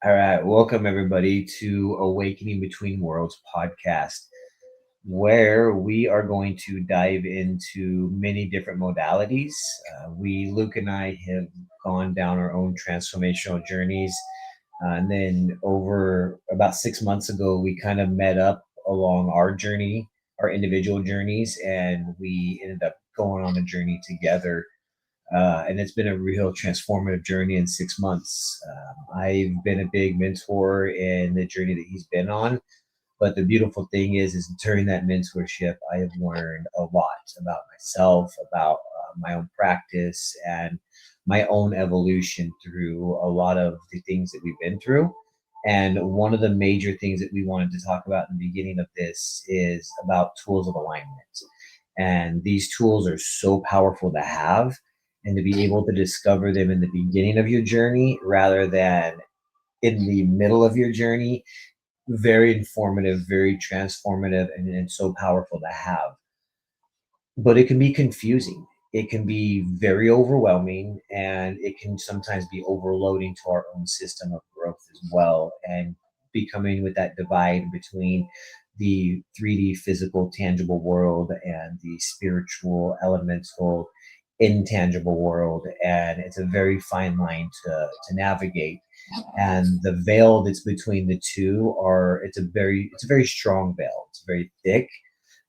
All right, welcome everybody to Awakening Between Worlds podcast, where we are going to dive into many different modalities. Luke and I, have gone down our own transformational journeys. And then over about 6 months ago, we kind of met up along our journey, our individual journeys, and we ended up going on a journey together, and it's been a real transformative journey in 6 months. I've been a big mentor in the journey that he's been on. But the beautiful thing is during that mentorship, I have learned a lot about myself, about my own practice, and my own evolution through a lot of the things that we've been through. And one of the major things that we wanted to talk about in the beginning of this is about tools of alignment. And these tools are so powerful to have and to be able to discover them in the beginning of your journey rather than in the middle of your journey. Very informative, very transformative, and so powerful to have. But it can be confusing. It can be very overwhelming, and it can sometimes be overloading to our own system of growth as well. And becoming with that divide between the 3D physical tangible world and the spiritual elemental intangible world. And it's a very fine line to navigate, and the veil that's between the two are it's a very strong veil. It's very thick,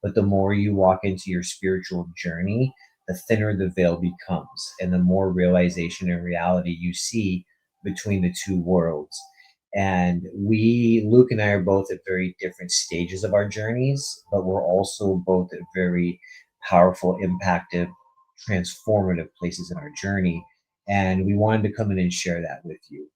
but the more you walk into your spiritual journey, the thinner the veil becomes, and the more realization and reality you see between the two worlds. And Luke and I are both at very different stages of our journeys, but we're also both at very powerful, impactive, transformative places in our journey. And we wanted to come in and share that with you,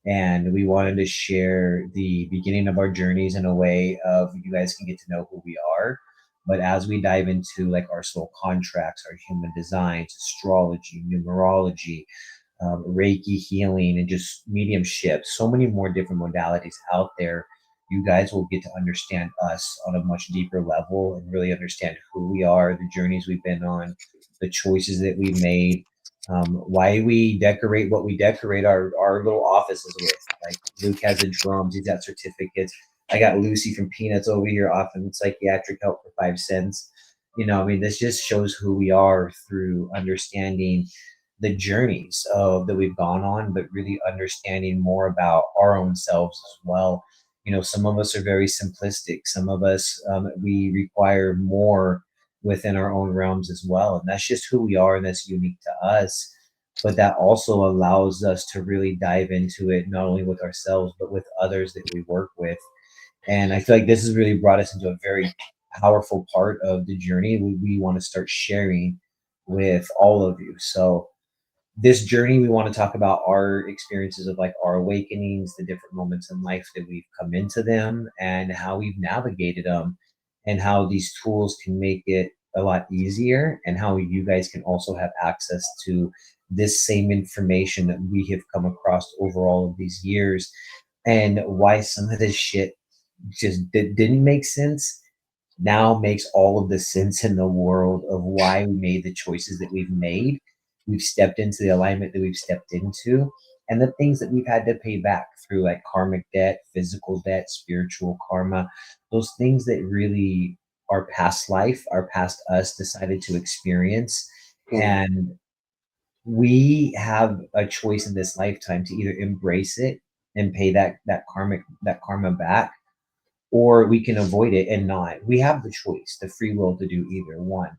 and we wanted to share the beginning of our journeys in a way of you guys can get to know who we are. But as we dive into like our soul contracts, our human designs, astrology, numerology, Reiki healing, and just mediumship, so many more different modalities out there, you guys will get to understand us on a much deeper level and really understand who we are, the journeys we've been on, the choices that we've made, why we decorate what we decorate our little offices with. Like Luke has the drums, he's got certificates. I got Lucy from Peanuts over here offering psychiatric help for 5 cents. I mean, this just shows who we are through understanding the journeys of that we've gone on, but really understanding more about our own selves as well. Some of us are very simplistic. Some of us, we require more within our own realms as well. And that's just who we are, and that's unique to us. But that also allows us to really dive into it, not only with ourselves, but with others that we work with. And I feel like this has really brought us into a very powerful part of the journey we want to start sharing with all of you. So this journey, we want to talk about our experiences of like our awakenings, the different moments in life that we've come into them, and how we've navigated them, and how these tools can make it a lot easier, and how you guys can also have access to this same information that we have come across over all of these years, and why some of this shit just didn't make sense now makes all of the sense in the world of why we made the choices that we've made. We've stepped into the alignment that we've stepped into, and the things that we've had to pay back through like karmic debt, physical debt, spiritual karma, those things that really our past life, our past us decided to experience. And we have a choice in this lifetime to either embrace it and pay that karma back, or we can avoid it and not. We have the choice, the free will to do either one.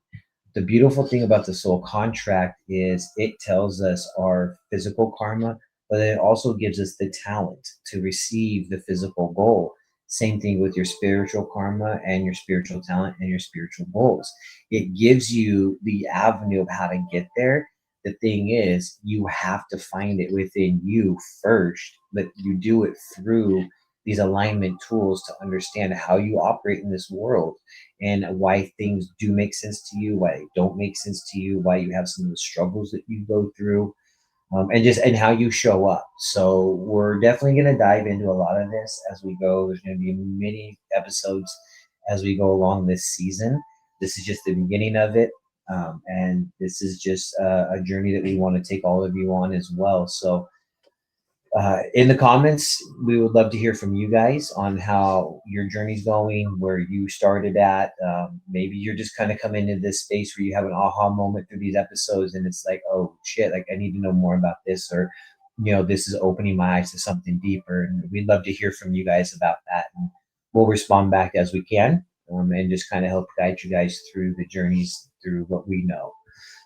The beautiful thing about the soul contract is it tells us our physical karma, but it also gives us the talent to receive the physical goal. Same thing with your spiritual karma and your spiritual talent and your spiritual goals. It gives you the avenue of how to get there. The thing is, you have to find it within you first, but you do it through these alignment tools to understand how you operate in this world, and why things do make sense to you, why they don't make sense to you, why you have some of the struggles that you go through, and how you show up. So we're definitely going to dive into a lot of this as we go. There's going to be many episodes as we go along this season. This is just the beginning of it. And this is just a journey that we want to take all of you on as well. So In the comments, we would love to hear from you guys on how your journey's going, where you started at. Maybe you're just kind of coming into this space where you have an aha moment through these episodes, and it's like, oh shit, like I need to know more about this, or this is opening my eyes to something deeper. And we'd love to hear from you guys about that, and we'll respond back as we can, and just kind of help guide you guys through the journeys through what we know.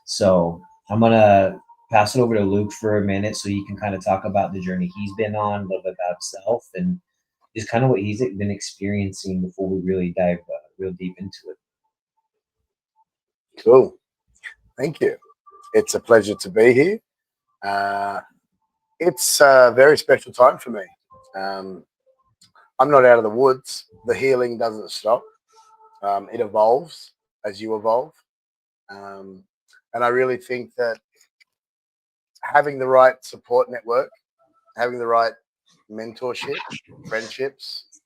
So I'm gonna pass it over to Luke for a minute so he can kind of talk about the journey he's been on, a little bit about himself, and just kind of what he's been experiencing before we really dive real deep into it. Cool. Thank you. It's a pleasure to be here. It's a very special time for me. I'm not out of the woods. The healing doesn't stop. It evolves as you evolve. And I really think that having the right support network, having the right mentorship, friendships,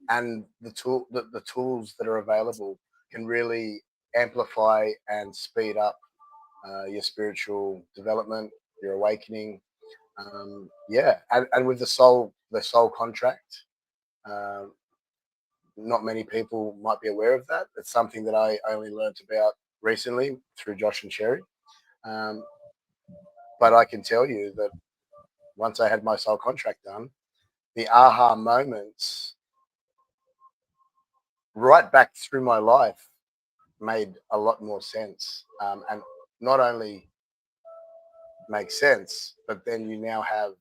and the tools that are available can really amplify and speed up your spiritual development, your awakening. Yeah, and with the soul contract. Uh, Not many people might be aware of that. It's something that I only learnt about recently through Josh and Sherry. Um, but I can tell you that once I had my soul contract done, the aha moments right back through my life made a lot more sense. And not only make sense, but then you now have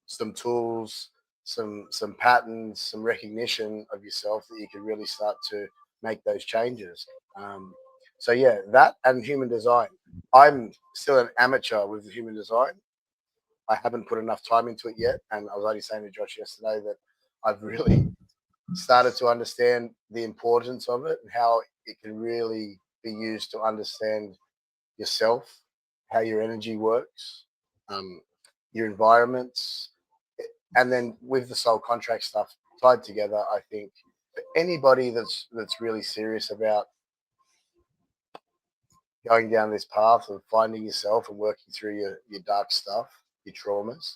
some tools, some patterns, some recognition of yourself that you can really start to make those changes. Um, so yeah, that and human design. I'm still an amateur with human design. I haven't put enough time into it yet, and I was only saying to Josh yesterday that I've really started to understand the importance of it and how it can really be used to understand yourself, how your energy works, um, your environments, and then with the soul contract stuff tied together. I think for anybody that's really serious about going down this path of finding yourself and working through your dark stuff, your traumas,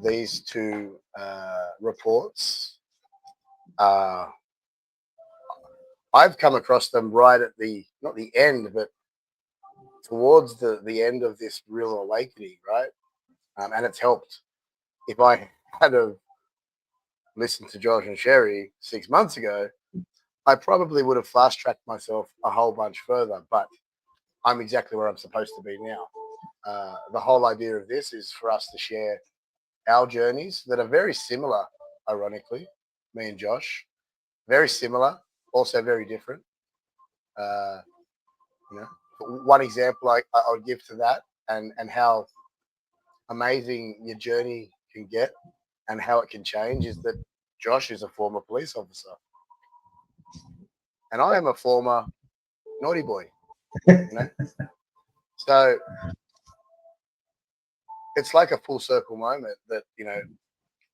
these two reports, uh, I've come across them right at the not the end, but towards the end of this real awakening, right? And it's helped. If I had have listened to Josh and Sherry 6 months ago, I probably would have fast tracked myself a whole bunch further. But I'm exactly where I'm supposed to be now. The whole idea of this is for us to share our journeys that are very similar, ironically, me and Josh, very similar, also very different. Uh, you know, one example I would give to that, and how amazing your journey can get, and how it can change, is that Josh is a former police officer, and I am a former naughty boy. You know, so it's like a full circle moment that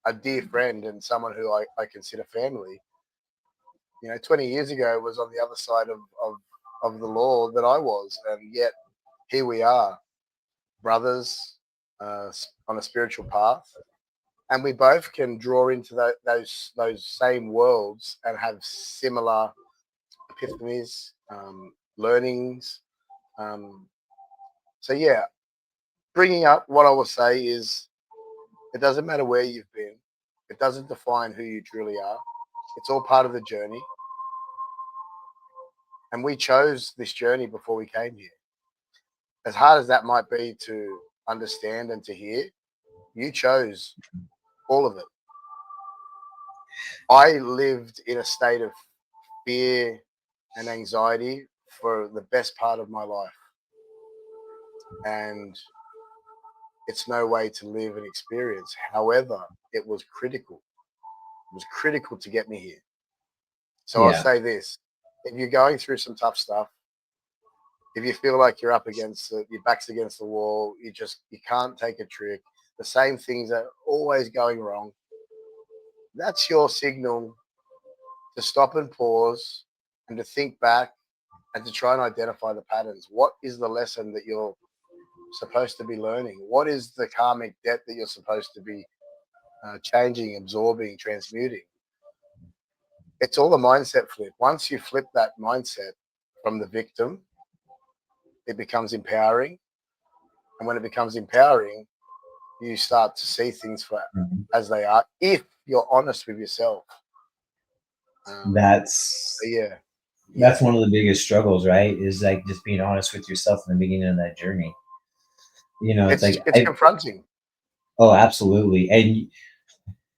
a dear friend and someone who I consider family, 20 years ago was on the other side of the law that I was, and yet here we are, brothers, on a spiritual path, and we both can draw into those same worlds and have similar epiphanies, learnings. Um, so yeah, bringing up what I will say is it doesn't matter where you've been, it doesn't define who you truly are. It's all part of the journey, and we chose this journey before we came here. As hard as that might be to understand and to hear, you chose all of it. I lived in a state of fear and anxiety for the best part of my life. And it's no way to live and experience. However, it was critical. It was critical to get me here. So I'll Yeah, say this: if you're going through some tough stuff, if you feel like you're up against it, your back's against the wall, you can't take a trick, the same things are always going wrong, that's your signal to stop and pause and to think back and to try and identify the patterns. What is the lesson that you're supposed to be learning? What is the karmic debt that you're supposed to be changing, absorbing, transmuting? It's all a mindset flip. Once you flip that mindset from the victim, it becomes empowering. And when it becomes empowering, you start to see things for Mhm. as they are if you're honest with yourself. That's Yeah, yeah. that's one of the biggest struggles, right? Is like just being honest with yourself in the beginning of that journey. It's like It's confronting. oh, absolutely. And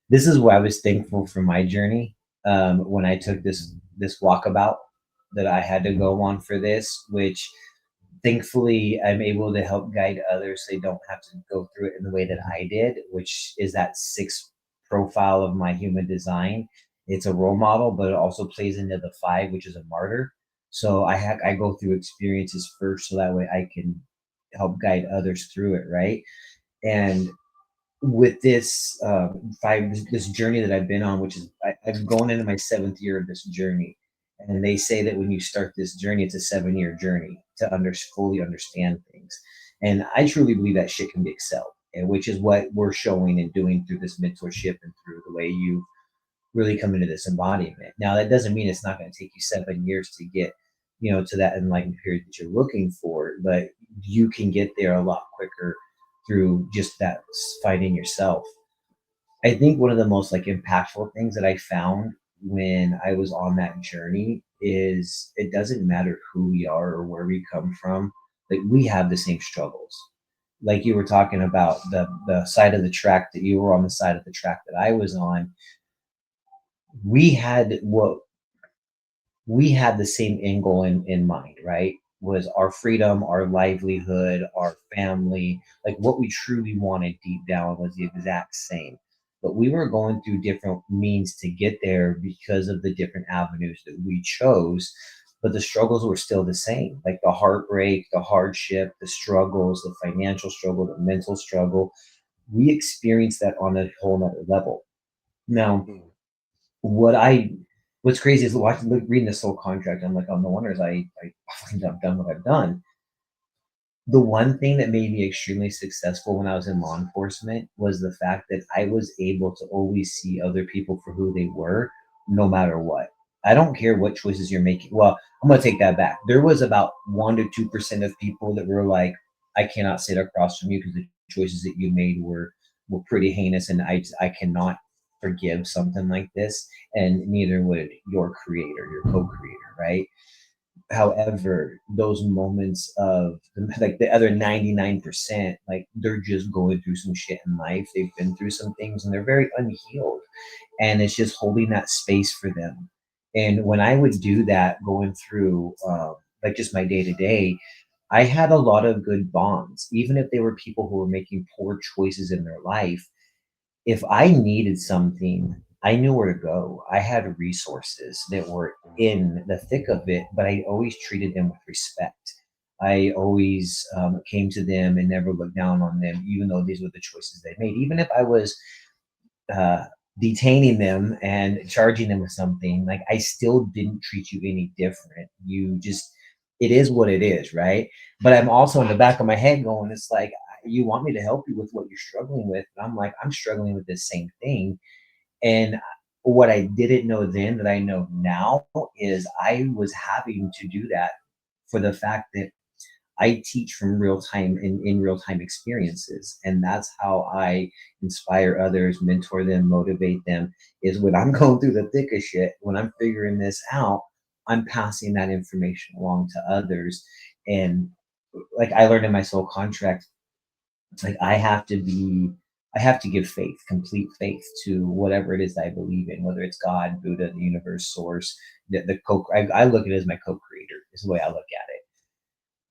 this is why I was thankful for my journey when I took this walkabout that I had to go on for this, which thankfully I'm able to help guide others so they don't have to go through it in the way that I did, which is that six profile of my human design. It's a role model, but it also plays into the five, which is a martyr. So I go through experiences first, so that way I can help guide others through it, right? And with this this journey that I've been on, which is I'm going into my seventh year of this journey, and they say that when you start this journey, it's a 7 year journey to fully understand things, and I truly believe that shit can be excelled, and which is what we're showing and doing through this mentorship and through the way you really come into this embodiment. Now, that doesn't mean it's not going to take you 7 years to get, to that enlightened period that you're looking for, but you can get there a lot quicker through just that finding yourself. I think one of the most like impactful things that I found when I was on that journey is it doesn't matter who we are or where we come from. Like we have the same struggles. Like you were talking about the side of the track that you were on, the side of the track that I was on, we had what we had the same end goal in mind, right? Was our freedom, our livelihood, our family, like what we truly wanted deep down was the exact same. But we were going through different means to get there because of the different avenues that we chose. But the struggles were still the same, like the heartbreak, the hardship, the struggles, the financial struggle, the mental struggle. We experienced that on a whole nother level. Now, Mm. what I what's crazy is reading this whole contract. I'm like, oh, no wonder I've done what I've done. The one thing that made me extremely successful when I was in law enforcement was the fact that I was able to always see other people for who they were, no matter what. I don't care what choices you're making. Well, I'm gonna take that back. There was about 1 to 2% of people that were like, I cannot sit across from you because the choices that you made were pretty heinous, and I cannot forgive something like this, and neither would your creator, your co-creator, right? However, those moments of like the other 99%, like they're just going through some shit in life. They've been through some things and they're very unhealed. And it's just holding that space for them. And when I would do that, going through like just my day to day, I had a lot of good bonds, even if they were people who were making poor choices in their life. If I needed something, I knew where to go. I had resources that were in the thick of it, but I always treated them with respect. I always came to them and never looked down on them, even though these were the choices they made. Even if I was uh, detaining them and charging them with something, like I still didn't treat you any different. You just, it is what it is, right? But I'm also in the back of my head going, it's like, you want me to help you with what you're struggling with. And I'm like, I'm struggling with this same thing. And what I didn't know then that I know now is I was having to do that for the fact that I teach from real time in real time experiences. And that's how I inspire others, mentor them, motivate them is when I'm going through the thick of shit, when I'm figuring this out, I'm passing that information along to others. And like I learned in my soul contract, like I have to give faith, complete faith to whatever it is that I believe in, whether it's God, Buddha, the universe, source, I look at it as my co-creator is the way I look at it.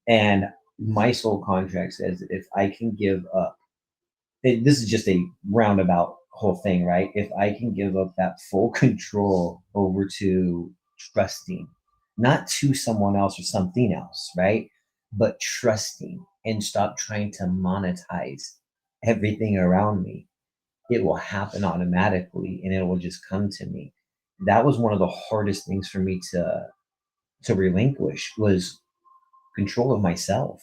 And my soul contract says that if I can give up, this is just a roundabout whole thing, right? If I can give up that full control over to trusting, not to someone else or something else, right? But trusting and stop trying to monetize everything around me, it will happen automatically and it will just come to me. That was one of the hardest things for me to relinquish was control of myself.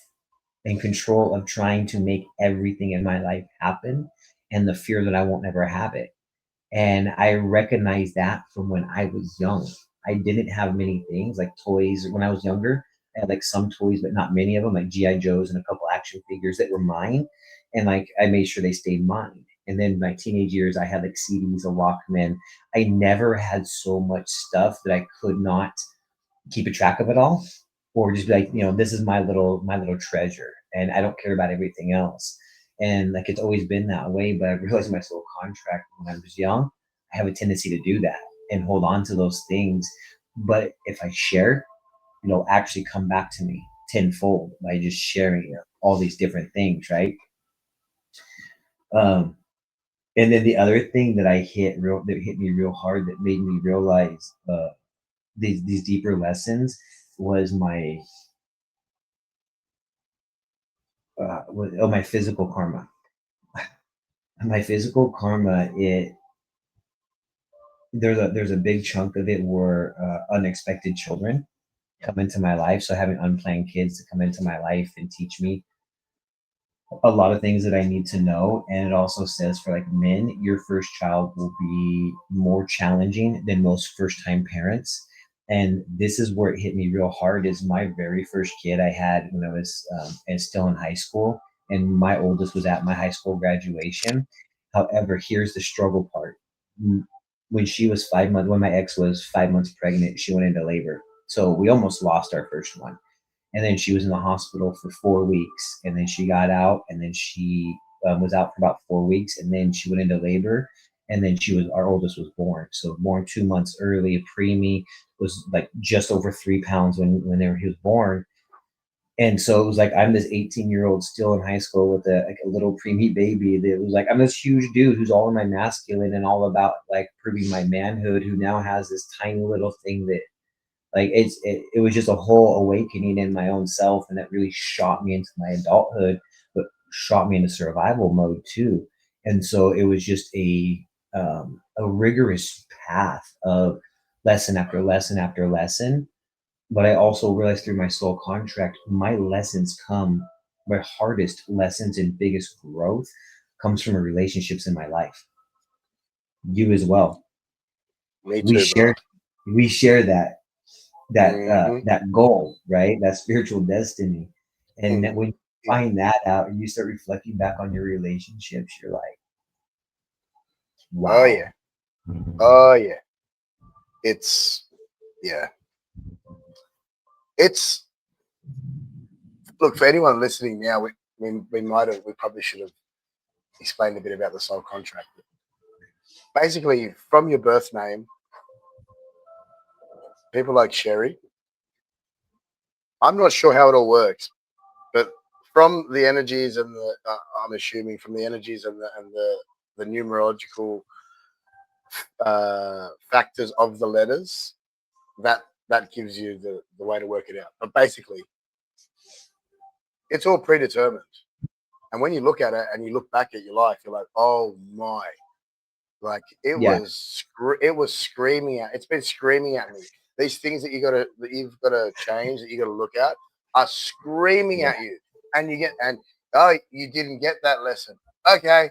and control of trying to make everything in my life happen, and the fear that I won't ever have it. And I recognized that from when I was young. I didn't have many things like toys when I was younger. I had like some toys, but not many of them, like GI Joes and a couple action figures that were mine. And like I made sure they stayed mine. And then my teenage years, I had like CDs, a Walkman. I never had so much stuff that I could not keep a track of it all, or just be like, this is my little treasure, and I don't care about everything else. And like it's always been that way, but I realized in my soul contract when I was young, I have a tendency to do that and hold on to those things. But if I share, it'll actually come back to me tenfold by just sharing all these different things, right? Um, and then the other thing that hit me real hard that made me realize these deeper lessons was my physical karma. My physical karma, there's a big chunk of it where unexpected children come into my life. So having unplanned kids to come into my life and teach me a lot of things that I need to know. And it also says for like men, your first child will be more challenging than most first time parents. And this is where it hit me real hard is my very first kid I had when I was and still in high school. And my oldest was at my high school graduation. However, here's the struggle part. When she was 5 months, when my ex was 5 months pregnant, she went into labor. So we almost lost our first one, and then she was in the hospital for 4 weeks, and then she got out, and then she was out for about 4 weeks, and then she went into labor, and then our oldest was born. So born 2 months early, a preemie, was like just over 3 pounds he was born. And so it was like I'm this 18-year-old still in high school with a little preemie baby. That was like I'm this huge dude who's all in my masculine and all about like proving my manhood, who now has this tiny little thing that like it was just a whole awakening in my own self, and that really shot me into my adulthood, but shot me into survival mode too. And so it was just a rigorous path of lesson after lesson after lesson. But I also realized through my soul contract, my hardest lessons and biggest growth comes from the relationships in my life. You as well. Me We too, share brother. we share Hmm. that goal, right? That spiritual destiny. And that Hmm. when you find that out and you start reflecting back on your relationships, you're like, Oh wow. yeah. Oh yeah. It's yeah. It's look for anyone listening now. We probably should have explained a bit about the soul contract. Basically, from your birth name, people like Sherry. I'm not sure how it all works, but from the energies and I'm assuming from the energies and the numerological factors of the letters, that gives you the way to work it out. But basically, it's all predetermined. And when you look at it and you look back at your life, you're like, oh my, like Yeah. it was screaming at. It's been screaming at me. These things that you've got to change, that you got to look at, are screaming Yeah. at you. And oh, you didn't get that lesson. Okay,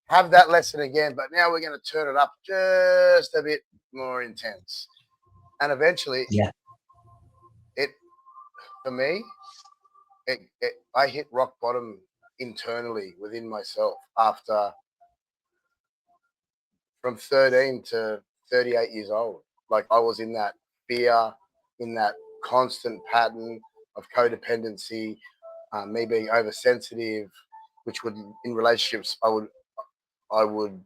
have that lesson again, but now we're going to turn it up just a bit more intense. And eventually, Yeah. it for me, I hit rock bottom internally within myself after from 13 to 38 years old. Like I was in that fear, in that constant pattern of codependency, me being oversensitive, which would in relationships I would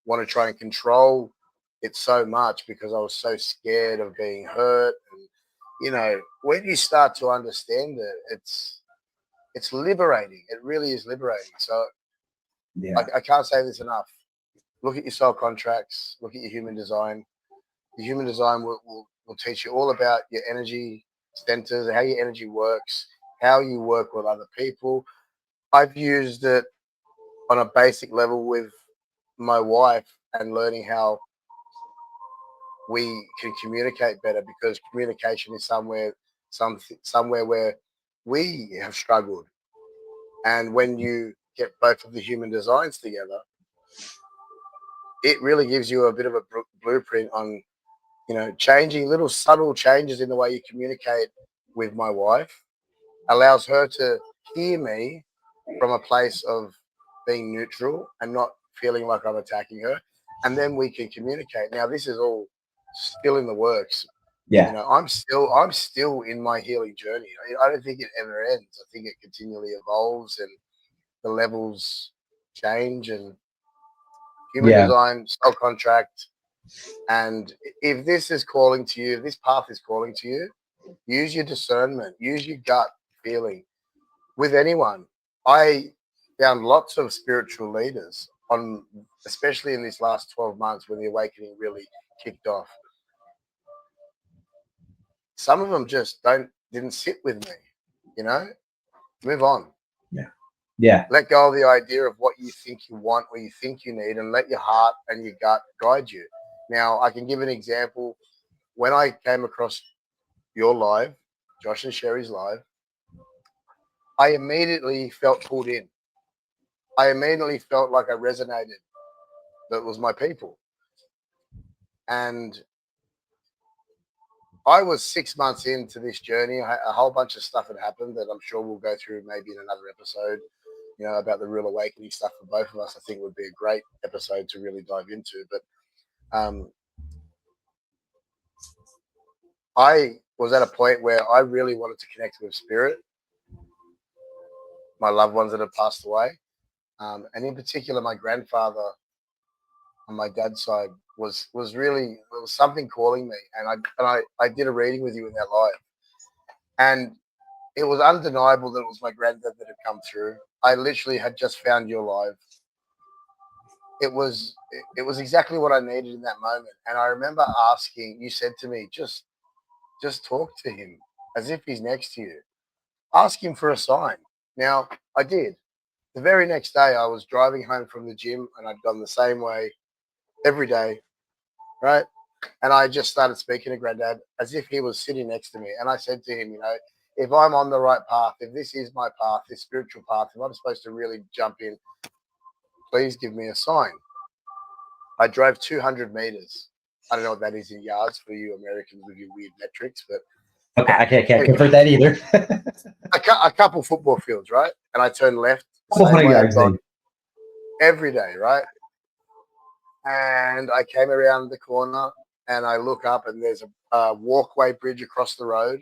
want to try and control it so much because I was so scared of being hurt. And when you start to understand it, it's liberating. It really is liberating. So Yeah. I can't say this enough. Look at your soul contracts. Look at your human design. The human design will teach you all about your energy centers, how your energy works, how you work with other people. I've used it on a basic level with my wife and learning how we can communicate better because communication is somewhere where we have struggled. And when you get both of the human designs together, it really gives you a bit of a blueprint on, changing little subtle changes in the way you communicate with my wife allows her to hear me from a place of being neutral and not feeling like I'm attacking her. And then we can communicate. Now, this is all still in the works. Yeah. I'm still in my healing journey. I don't think it ever ends. I think it continually evolves and the levels change and human Yeah. design, soul contract. And if this is calling to you, if this path is calling to you, use your discernment, use your gut feeling with anyone. I found lots of spiritual leaders on, especially in these last 12 months when the awakening really kicked off. Some of them just didn't sit with me, you know, move on. Yeah. Yeah. Let go of the idea of what you think you want or you think you need and let your heart and your gut guide you. Now, I can give an example. When I came across your live, Josh and Sherry's live, I immediately felt pulled in. I immediately felt like I resonated. That was my people. And I was 6 months into this journey. A whole bunch of stuff had happened that I'm sure we'll go through maybe in another episode, about the real awakening stuff for both of us. I think would be a great episode to really dive into. But I was at a point where I really wanted to connect with spirit, my loved ones that had passed away. And in particular, my grandfather on my dad's side was really, there was something calling me. And I did a reading with you in that live. And it was undeniable that it was my granddad that had come through. I literally had just found your live. It was exactly what I needed in that moment. And I remember asking, you said to me, just talk to him as if he's next to you. Ask him for a sign. Now, I did. The very next day I was driving home from the gym and I'd gone the same way every day, right? And I just started speaking to Granddad as if he was sitting next to me. And I said to him, if I'm on the right path, if this is my path, this spiritual path, if I'm supposed to really jump in, please give me a sign. I drove 200 meters. I don't know what that is in yards for you Americans with your weird metrics, but Okay. I can't anyway, convert that either. a couple football fields, right? And I turned left the Couple same hundred way I'd yards gone then. every day, right? And I came around the corner and I look up and there's a walkway bridge across the road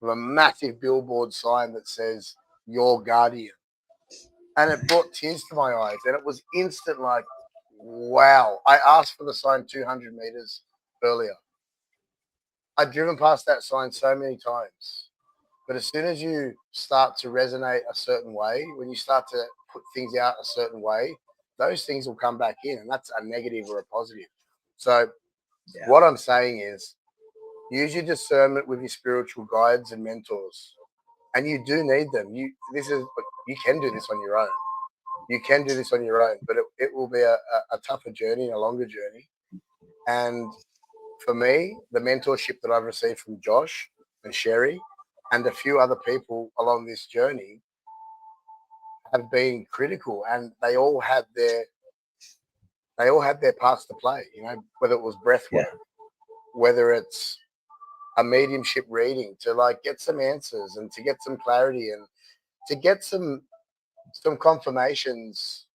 with a massive billboard sign that says your guardian. And it brought tears to my eyes. And it was instant like, wow. I asked for the sign 200 meters earlier. I'd driven past that sign so many times. But as soon as you start to resonate a certain way, when you start to put things out a certain way, those things will come back in, and that's a negative or a positive. So Yeah. what I'm saying is use your discernment with your spiritual guides and mentors. And you do need them. You can do this on your own. You can do this on your own, but it will be a tougher journey and a longer journey. And for me, the mentorship that I've received from Josh and Sherry and a few other people along this journey have been critical, and they all had their parts to play. Whether it was breath Yeah. work, whether it's a mediumship reading to like get some answers and to get some clarity and to get some confirmations.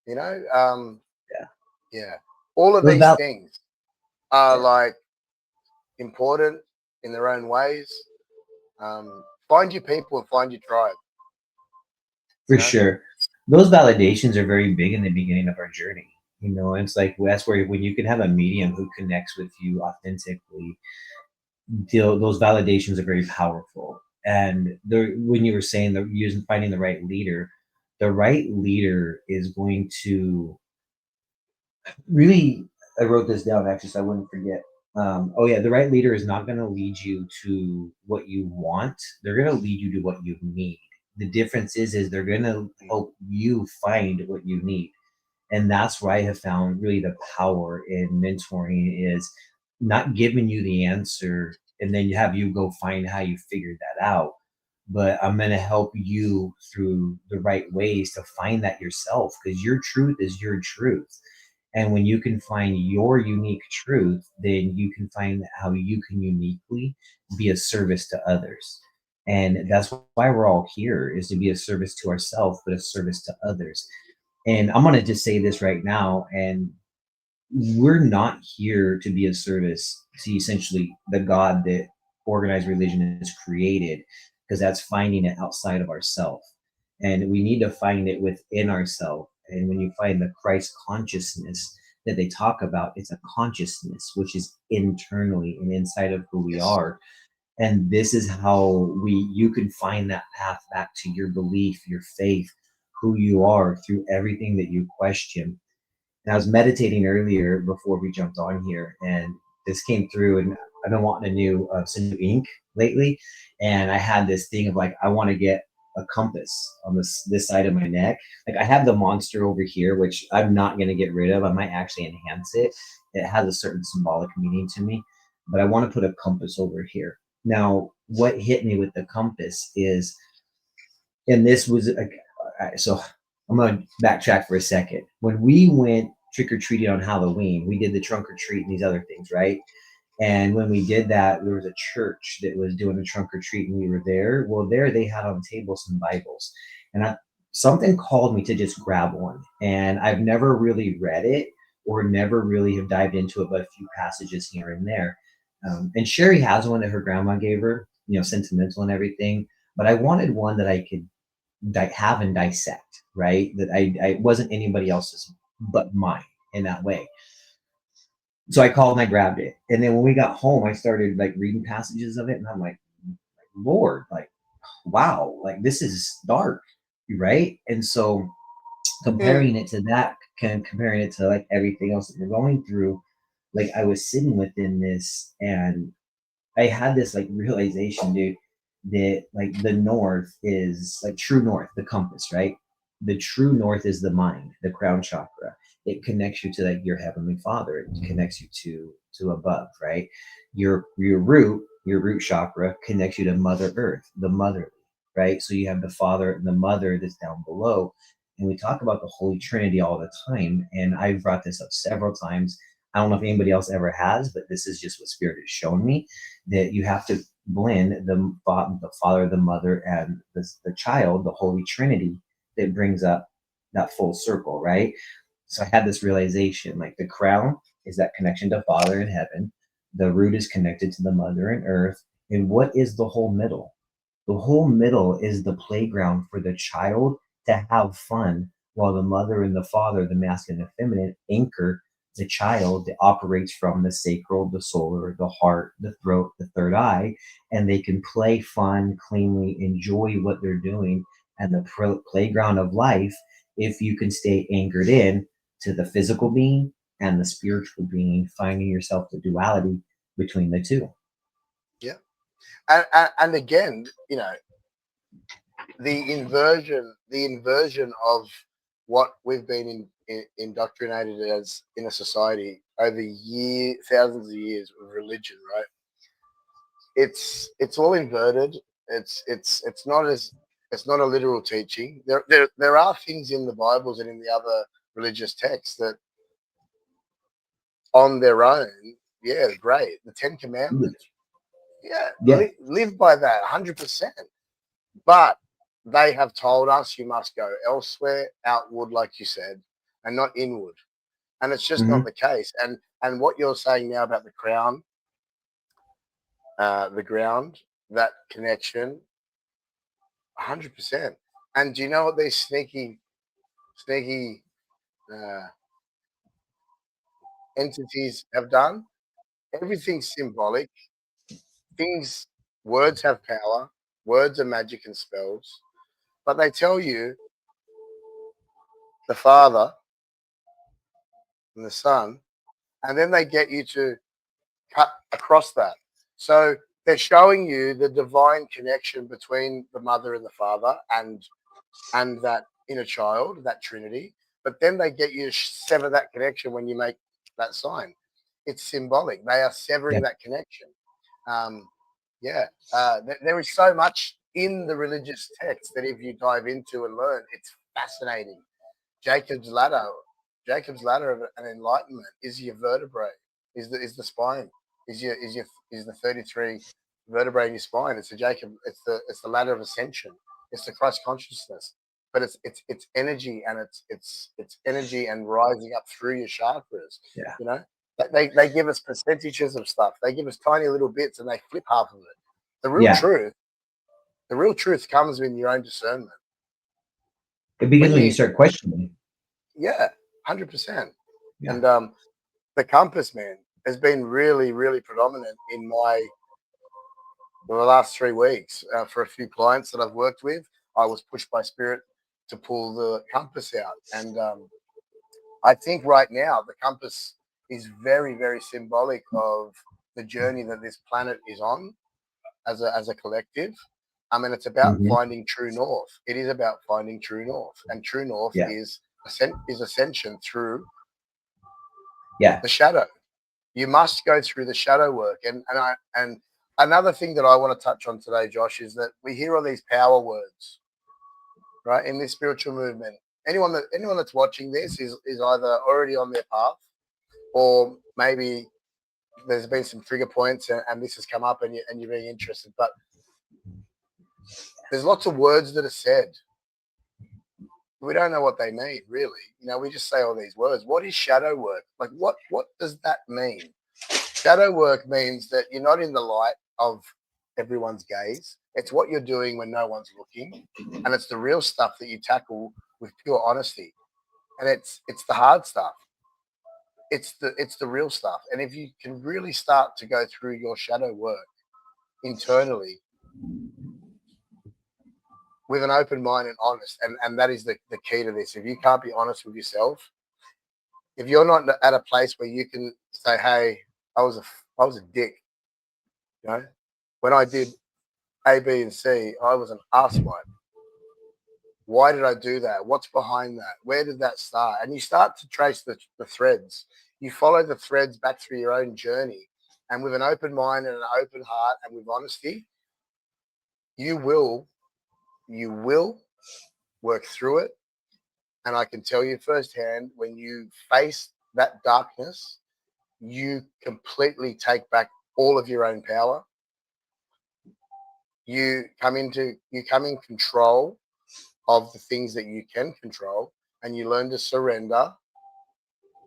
You know, um, Yeah. yeah, all of Those these val- things are yeah, like important in their own ways. Find your people and find your tribe. You for know, sure. Those validations are very big in the beginning of our journey. It's like that's where when you can have a medium who connects with you authentically, those validations are very powerful. And when you were saying that using finding the right leader is going to really. I wrote this down actually, so I wouldn't forget. Oh yeah, the right leader is not going to lead you to what you want. They're going to lead you to what you need. The difference is they're going to help you find what you need, and that's where I have found really the power in mentoring is not giving you the answer and then have you go find how you figured that out, but I'm going to help you through the right ways to find that yourself, because your truth is your truth. And when you can find your unique truth, then you can find how you can uniquely be a service to others. And that's why we're all here, is to be a service to ourselves, but a service to others. And I'm going to just say this right now, and we're not here to be a service to essentially the God that organized religion has created, because that's finding it outside of ourselves. And we need to find it within ourselves. And when you find the Christ consciousness that they talk about, it's a consciousness which is internally and inside of who we Yes. are. And this is how you can find that path back to your belief, your faith, who you are, through everything that you question. And I was meditating earlier before we jumped on here, and this came through. And I've been wanting some new ink lately, and I had this thing of like, I want to get a compass on this side of my neck. Like, I have the monster over here, which I'm not going to get rid of. I might actually enhance it. It has a certain symbolic meaning to me, but I want to put a compass over here. Now, what hit me with the compass is, and this was like, so I'm gonna backtrack for a second. When we went trick or treating on Halloween, we did the trunk or treat and these other things, right? And when we did that, there was a church that was doing a trunk or treat, and we were there. Well, there they had on the table some Bibles, and something called me to just grab one. And I've never really read it, or never really have dived into it, but a few passages here and there. And Sherry has one that her grandma gave her, sentimental and everything. But I wanted one that I could have and dissect, right? That I wasn't anybody else's but mine in that way. So I called and I grabbed it. And then when we got home, I started like reading passages of it. And I'm like, Lord, like, wow, like this is dark, right? And so Mm. comparing it to that, comparing it to like everything else that we're going through, like I was sitting within this, and I had this like realization, dude, that like the north is like true north, the compass, right? The true north is the mind, the crown chakra. It connects you to like your heavenly father. It connects you to above, right? Your root chakra connects you to Mother Earth, the motherly, right? So you have the father and the mother that's down below. And we talk about the Holy Trinity all the time. And I've brought this up several times. I don't know if anybody else ever has, but this is just what Spirit has shown me, that you have to blend the father, the mother, and the child, the Holy Trinity, that brings up that full circle, right? So I had this realization, like the crown is that connection to Father in heaven, the root is connected to the mother in earth, and what is the whole middle? The whole middle is the playground for the child to have fun, while the mother and the father, the masculine and feminine, anchor the child that operates from the sacral, the solar, the heart, the throat, the third eye, and they can play fun, cleanly, enjoy what they're doing, and the playground of life, if you can stay anchored in to the physical being and the spiritual being, finding yourself the duality between the two. Yeah. And again, the inversion of what we've been indoctrinated as in a society over thousands of years of religion, right? It's all inverted. It's not a literal teaching. There are things in the Bibles and in the other religious texts that on their own, yeah, great. The Ten Commandments, yeah, Yeah. live by that 100%. But they have told us you must go elsewhere, outward, like you said, and not inward. And it's just not Hmm. the case. And what you're saying now about the crown, the ground, that connection, 100%. And do you know what these sneaky uh, entities have done? Everything's symbolic. Things, words have power. Words are magic and spells. But they tell you the Father and the Son, and then they get you to cut across that. So they're showing you the divine connection between the mother and the father, and that inner child, that Trinity. But then they get you to sever that connection when you make that sign. It's symbolic. They are severing Yeah. that connection. Um, yeah, there is so much in the religious text that if you dive into and learn, it's fascinating. Jacob's ladder, Jacob's ladder of an enlightenment is your vertebrae, is the spine, is the 33 vertebrae in your spine. It's the Jacob, it's the ladder of ascension. It's the Christ consciousness, but it's energy, and it's energy and rising up through your chakras. Yeah. You know, they give us percentages of stuff. They give us tiny little bits, and they flip half of it. The real Yeah. truth, the real truth comes in your own discernment. It begins When when you you, start questioning. yeah, 100%. Yeah. And the compass, man, has been really, really predominant in the last 3 weeks. For a few clients that I've worked with, I was pushed by spirit to pull the compass out. And I think right now the compass is very, very symbolic of the journey that this planet is on as a collective. I mean, it's about Mhm. finding true north. It is about finding true north, and true north Yeah. is ascension through Yeah. the shadow. You must go through the shadow work. And another thing that I want to touch on today, Josh, is that we hear all these power words, right, in this spiritual movement. Anyone that's watching this is either already on their path, or maybe there's been some trigger points, and this has come up, and you're being interested. But there's lots of words that are said. We don't know what they mean, really. We just say all these words. What is shadow work? Like, what does that mean? Shadow work means that you're not in the light of everyone's gaze. It's what you're doing when no one's looking, and it's the real stuff that you tackle with pure honesty. And it's the hard stuff. It's the real stuff. And if you can really start to go through your shadow work internally with an open mind and honest, and that is the key to this. If you can't be honest with yourself, if you're not at a place where you can say, "Hey, I was a dick," you know, when I did A, B, and C, I was an asswipe. Why did I do that? What's behind that? Where did that start? And you start to trace the threads. You follow the threads back through your own journey. And with an open mind and an open heart and with honesty, you will, you will work through it. And I can tell you firsthand, when you face that darkness, you completely take back all of your own power. You come in control of the things that you can control, and you learn to surrender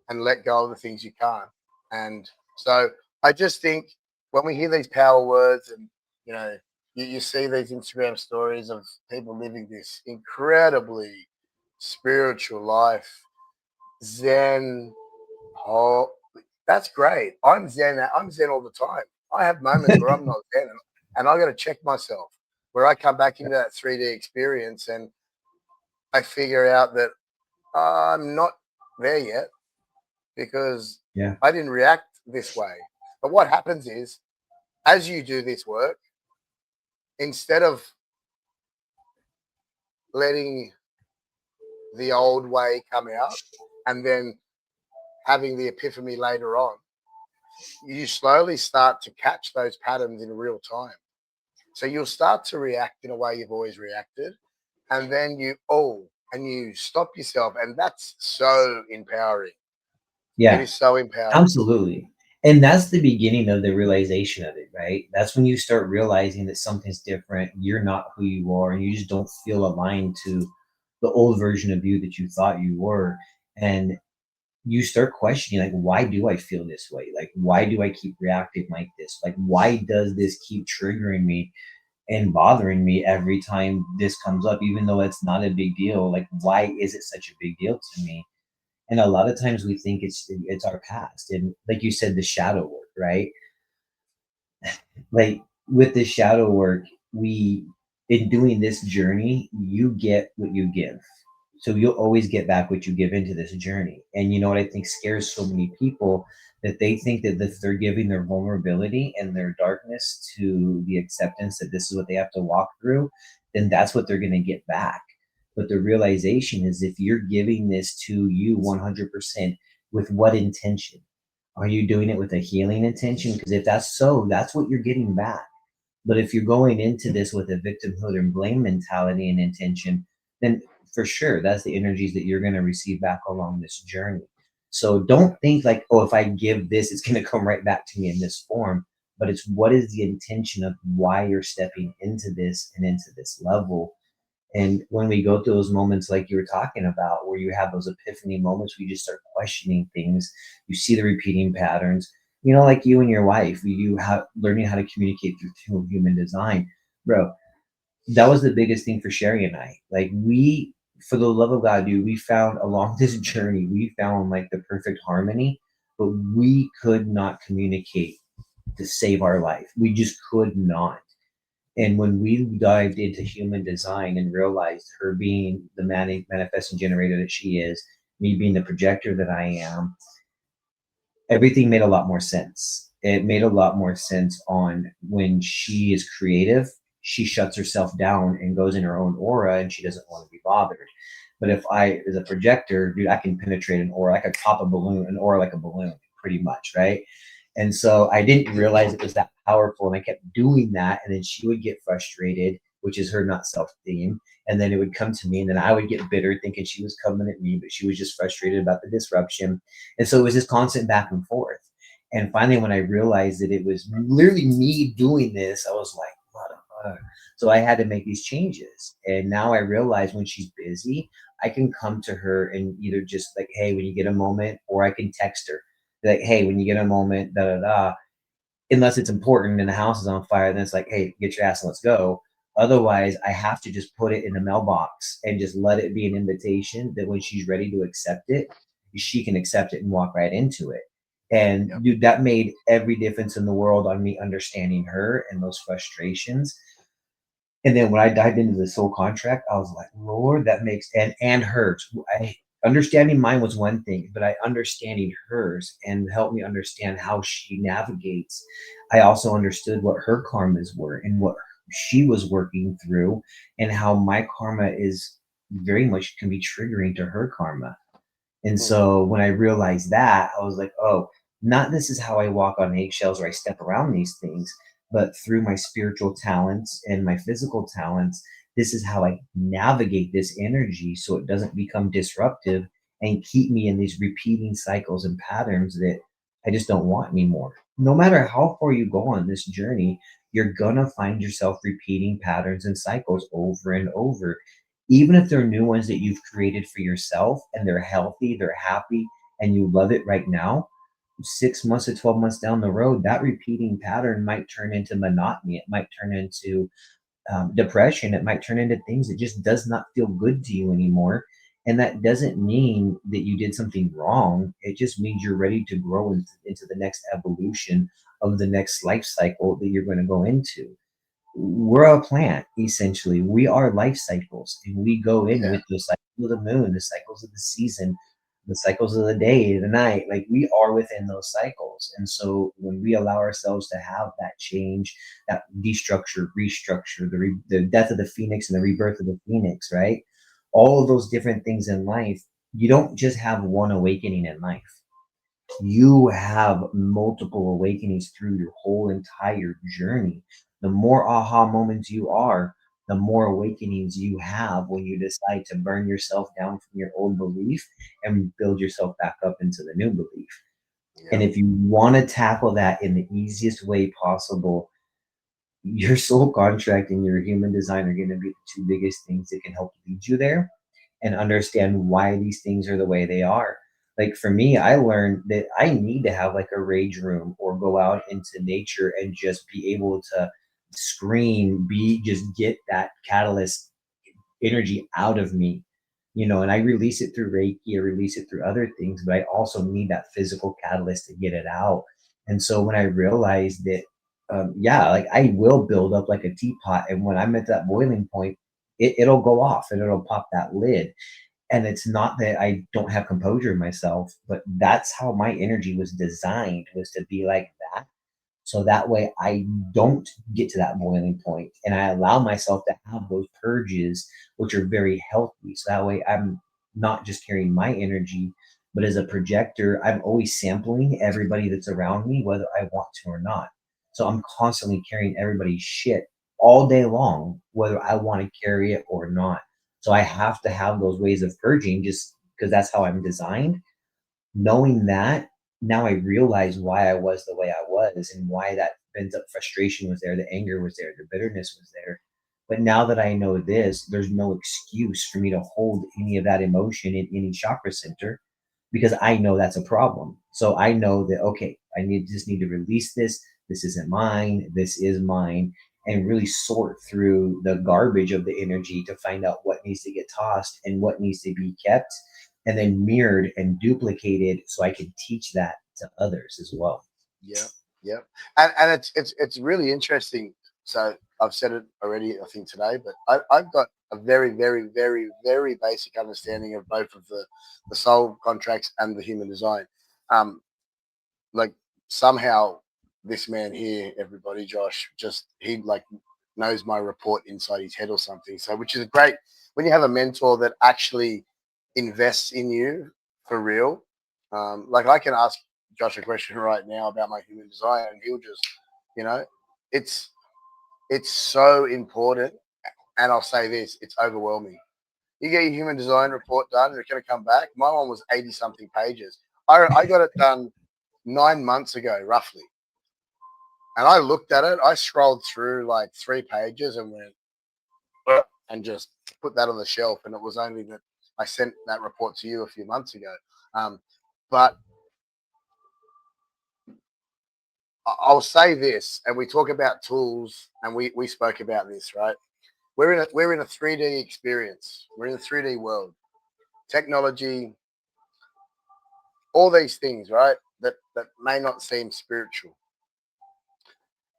and let go of the things you can't. And so I just think when we hear these power words, and you know, you see these Instagram stories of people living this incredibly spiritual life, Zen, oh, that's great. I'm Zen all the time. I have moments where I'm not Zen, and I got to check myself, where I come back into that 3D experience, and I figure out that I'm not there yet because Yeah. I didn't react this way. But what happens is, as you do this work, instead of letting the old way come out and then having the epiphany later on, you slowly start to catch those patterns in real time. So you'll start to react in a way you've always reacted. And then you stop yourself. And that's so empowering. It Yeah. is so empowering. Absolutely. And that's the beginning of the realization of it, right? That's when you start realizing that something's different. You're not who you are, and you just don't feel aligned to the old version of you that you thought you were. And you start questioning, like, why do I feel this way? Like, why do I keep reacting like this? Like, why does this keep triggering me and bothering me every time this comes up, even though it's not a big deal? Like, why is it such a big deal to me? And a lot of times we think it's our past, and like you said, the shadow work, right? Like, with the shadow work, we in doing this journey, you get what you give. So you'll always get back what you give into this journey. And you know what I think scares so many people, that they think that if they're giving their vulnerability and their darkness to the acceptance that this is what they have to walk through, then that's what they're going to get back. But the realization is, if you're giving this to you 100%, with what intention? Are you doing it with a healing intention? Because if that's so, that's what you're getting back. But if you're going into this with a victimhood and blame mentality and intention, then for sure that's the energies that you're going to receive back along this journey. So don't think like, oh, if I give this, it's going to come right back to me in this form. But it's what is the intention of why you're stepping into this and into this level. And when we go through those moments like you were talking about, where you have those epiphany moments where you just start questioning things, you see the repeating patterns, like you and your wife, you have learning how to communicate through human design, bro. That was the biggest thing for Sherry and I. Like for the love of God, dude, we found along this journey, we found like the perfect harmony, but we could not communicate to save our life. We just could not. And when we dived into human design and realized her being the manifesting generator that she is, me being the projector that I am, everything made a lot more sense. It made a lot more sense on when she is creative, she shuts herself down and goes in her own aura and she doesn't want to be bothered. But if I, as a projector, dude, I can penetrate an aura. I could pop an aura like a balloon, pretty much, right? And so I didn't realize it was that powerful. And I kept doing that. And then she would get frustrated, which is her not self theme. And then it would come to me. And then I would get bitter thinking she was coming at me, but she was just frustrated about the disruption. And so it was this constant back and forth. And finally, when I realized that it was literally me doing this, I was like, what the fuck? So I had to make these changes. And now I realize when she's busy, I can come to her and either just like, hey, when you get a moment, or I can text her like, hey, when you get a moment, da da da. Unless it's important and the house is on fire, then it's like, hey, get your ass and let's go. Otherwise, I have to just put it in the mailbox and just let it be an invitation that when she's ready to accept it, she can accept it and walk right into it. And Yep. dude, that made every difference in the world on me understanding her and those frustrations. And then when I dived into the soul contract, I was like, Lord, that makes and hers. I understanding mine was one thing, but I understanding hers and helped me understand how she navigates. I also understood what her karmas were and what she was working through, and how my karma is very much can be triggering to her karma. And Mm. so when I realized that, I was like, oh, not this is how I walk on eggshells or I step around these things, but through my spiritual talents and my physical talents, this is how I navigate this energy so it doesn't become disruptive and keep me in these repeating cycles and patterns that I just don't want anymore. No matter how far you go on this journey, you're gonna find yourself repeating patterns and cycles over and over, even if they're new ones that you've created for yourself and they're healthy, they're happy, and you love it right now. 6 months to 12 months down the road, that repeating pattern might turn into monotony. It might turn into depression. It might turn into things that just does not feel good to you anymore. And that doesn't mean that you did something wrong. It just means you're ready to grow into the next evolution of the next life cycle that you're going to go into. We're a plant, essentially. We are life cycles, and we go in Yeah. with the cycles of the moon, the cycles of the season, the cycles of the day, the night. Like we are within those cycles. And so when we allow ourselves to have that change, that destructure, restructure, the death of the phoenix and the rebirth of the phoenix, right? All of those different things in life, you don't just have one awakening in life. You have multiple awakenings through your whole entire journey. The more aha moments you are, the more awakenings you have when you decide to burn yourself down from your old belief and build yourself back up into the new belief. And Yeah. if you want to tackle that in the easiest way possible, your soul contract and your human design are going to be the two biggest things that can help lead you there and understand why these things are the way they are. Like for me, I learned that I need to have like a rage room or go out into nature and just be able to scream, just get that catalyst energy out of me, and I release it through Reiki, I release it through other things, but I also need that physical catalyst to get it out. And so when I realized that, yeah, like I will build up like a teapot, and when I'm at that boiling point, it'll go off and it'll pop that lid. And it's not that I don't have composure in myself, but that's how my energy was designed, was to be like that, so that way I don't get to that boiling point and I allow myself to have those purges, which are very healthy. So that way I'm not just carrying my energy, but as a projector, I'm always sampling everybody that's around me, whether I want to or not. So I'm constantly carrying everybody's shit all day long, whether I want to carry it or not. So I have to have those ways of purging just because that's how I'm designed. Knowing that, now I realize why I was the way I was and why that pent up frustration was there, the anger was there, the bitterness was there. But now that I know this, there's no excuse for me to hold any of that emotion in any chakra center because I know that's a problem. So I know that okay, I need to release this. This isn't mine. This is mine, and really sort through the garbage of the energy to find out what needs to get tossed and what needs to be kept and then mirrored and duplicated so I can teach that to others as well. Yeah, yeah, and it's really interesting. So I've said it already, I think today, but I've got a very, very, very, very basic understanding of both of the soul contracts and the human design. Um, like somehow this man here, everybody, Josh, just he like knows my report inside his head or something. So which is great when you have a mentor that actually invests in you for real. Like I can ask Josh a question right now about my human design, and he'll just, you know, it's it's so important. And I'll say this: it's overwhelming. You get your human design report done, and it's going to come back. My one was 80 something pages. I got it done 9 months ago, roughly. And I looked at it. I scrolled through like 3 pages and went and just put that on the shelf. And it was only that I sent that report to you a few months ago. Um, but I'll say this, and we talk about tools, and we spoke about this, right? We're in a 3D experience. We're in a 3D world. Technology, all these things, right? That may not seem spiritual.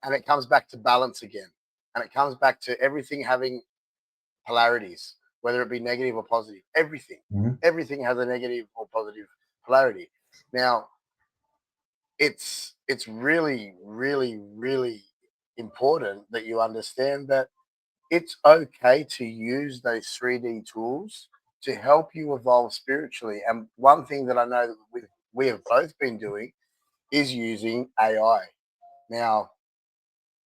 And it comes back to balance again. And it comes back to everything having polarities, whether it be negative or positive. Everything, Mhm. everything has a negative or positive polarity. Now, it's really, really, really important that you understand that it's okay to use those 3D tools to help you evolve spiritually. And one thing that I know that we have both been doing is using AI. Now,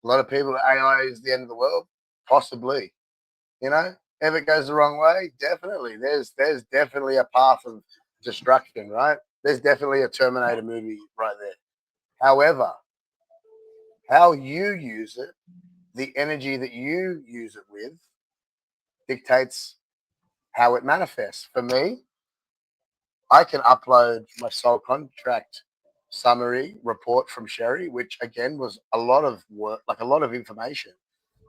a lot of people, AI is the end of the world, possibly. You know, if it goes the wrong way, definitely. There's definitely a path of destruction, right? There's definitely a Terminator movie right there. However, how you use it, the energy that you use it with, dictates how it manifests. For me, I can upload my soul contract summary report from Sherry, which again was a lot of work, like a lot of information.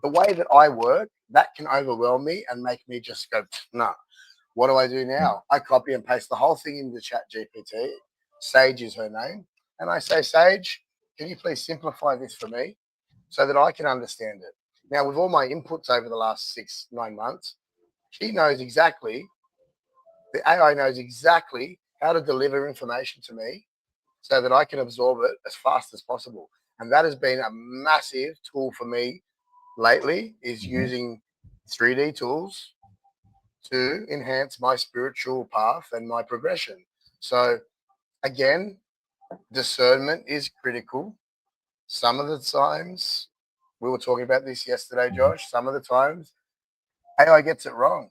The way that I work, that can overwhelm me and make me just go, no. What do I do now? I copy and paste the whole thing into Chat GPT. Sage is her name. And I say, Sage, can you please simplify this for me so that I can understand it? Now, with all my inputs over the last 6, 9 months, she knows exactly, the AI knows exactly how to deliver information to me so that I can absorb it as fast as possible. And that has been a massive tool for me lately is Mhm. using 3D tools to enhance my spiritual path and my progression. So again, discernment is critical. Some of the times, we were talking about this yesterday, Mhm. Josh. Some of the times, AI gets it wrong.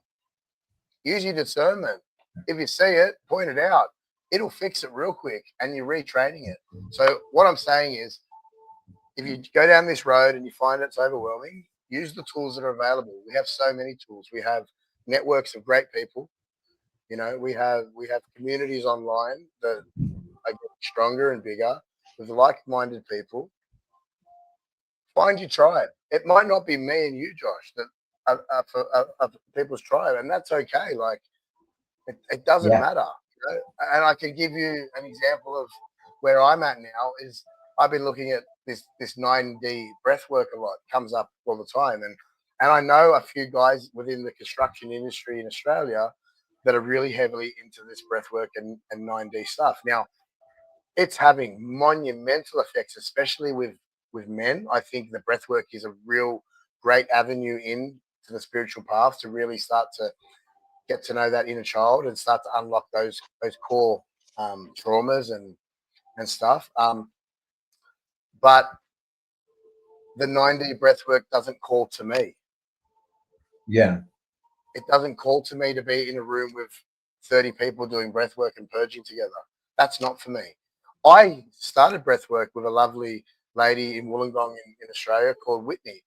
Use your discernment. If you see it, point it out. It'll fix it real quick, and you're retraining it. So what I'm saying is, if you go down this road and you find it's overwhelming, use the tools that are available. We have so many tools. We have networks of great people. You know, we have communities online that are getting stronger and bigger with like-minded people. Find your tribe. It might not be me and you, Josh, that are people's tribe, and that's okay. Like it doesn't Yeah. matter. You know? And I can give you an example of where I'm at now. Is I've been looking at this 9D breath work a lot. Comes up all the time, and I know a few guys within the construction industry in Australia that are really heavily into this breath work and 9D stuff. Now, it's having monumental effects, especially with men. I think the breath work is a real great avenue in to the spiritual path to really start to get to know that inner child and start to unlock those core traumas and stuff. But the 9D breath work doesn't call to me. Yeah. It doesn't call to me to be in a room with 30 people doing breath work and purging together. That's not for me. I started breath work with a lovely lady in Wollongong in Australia called Whitney.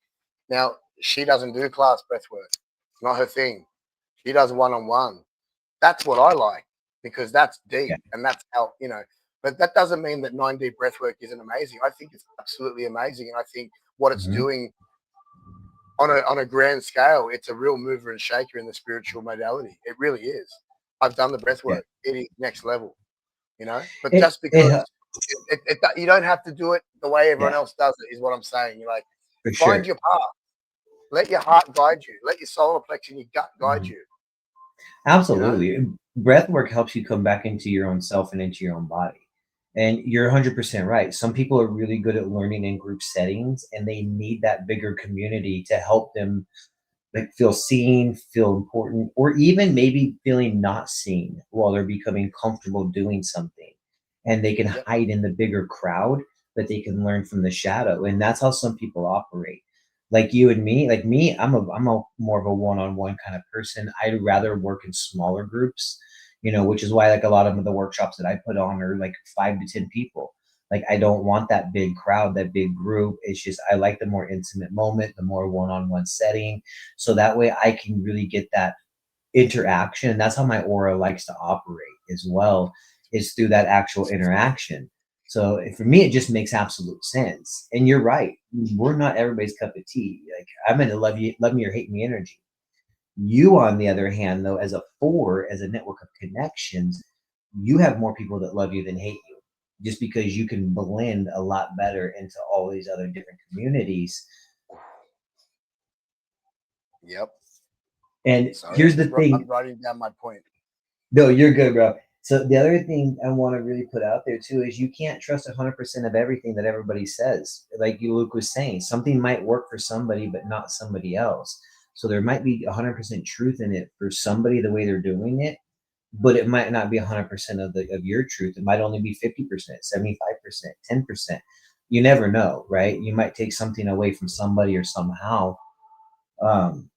Now, she doesn't do class breath work. It's not her thing. She does one-on-one. That's what I like because that's Yeah. deep and that's how, but that doesn't mean that 9D breath work isn't amazing. I think it's absolutely amazing. And I think what it's Mhm. doing on a grand scale, it's a real mover and shaker in the spiritual modality. It really is. I've done the breath Yeah. work. It is next level, But It, just it, because you don't have to do it the way everyone yeah, else does it, is what I'm saying. You're like, for find sure. your path. Let your heart guide you. Let your solar plexus and your gut guide Mhm. you. You know? Absolutely. Breath work helps you come back into your own self and into your own body. And you're 100% right. Some people are really good at learning in group settings and they need that bigger community to help them like feel seen, feel important, or even maybe feeling not seen while they're becoming comfortable doing something. And they can Yep. hide in the bigger crowd, but they can learn from the shadow. And that's how some people operate. Like you and me, like me, I'm a more of a one-on-one kind of person. I'd rather work in smaller groups, which is why like a lot of the workshops that I put on are like 5 to 10 people. Like I don't want that big crowd, that big group. It's just I like the more intimate moment, the more one-on-one setting so that way I can really get that interaction. And that's how my aura likes to operate as well, is through that actual interaction. So for me, it just makes absolute sense. And you're right. We're not everybody's cup of tea. Like I'm in a love me or hate me energy. You, on the other hand, though, as a four, as a network of connections, you have more people that love you than hate you, just because you can blend a lot better into all these other different communities. Yep. And Sorry, here's the I'm thing. writing down my point. No, you're good, bro. So the other thing I want to really put out there too is you can't trust 100% of everything that everybody says. Like you, Luke was saying, something might work for somebody, but not somebody else. So there might be 100% truth in it for somebody the way they're doing it, but it might not be 100% of your truth. It might only be 50%, 75%, 10%. You never know, right? You might take something away from somebody or somehow. Um,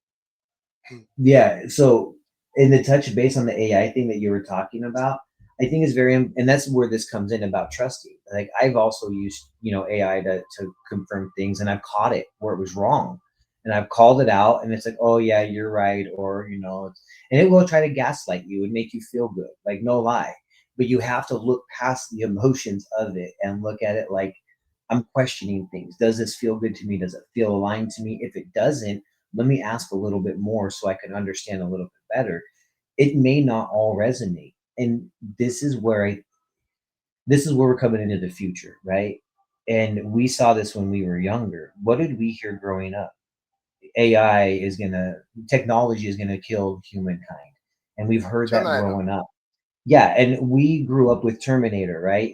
yeah. So, in the touch base on the AI thing that you were talking about, I think is very, and that's where this comes in about trusting. Like I've also used, AI to confirm things, and I've caught it where it was wrong, and I've called it out, and it's like, oh yeah, you're right, or and it will try to gaslight you and make you feel good, like no lie, but you have to look past the emotions of it and look at it like I'm questioning things. Does this feel good to me? Does it feel aligned to me? If it doesn't, let me ask a little bit more so I can understand a little bit better. It may not all resonate. And this is where we're coming into the future, right? And we saw this when we were younger. What did we hear growing up? AI is gonna technology is gonna kill humankind. And we've heard that Terminator. growing up. Yeah, and we grew up with Terminator, right?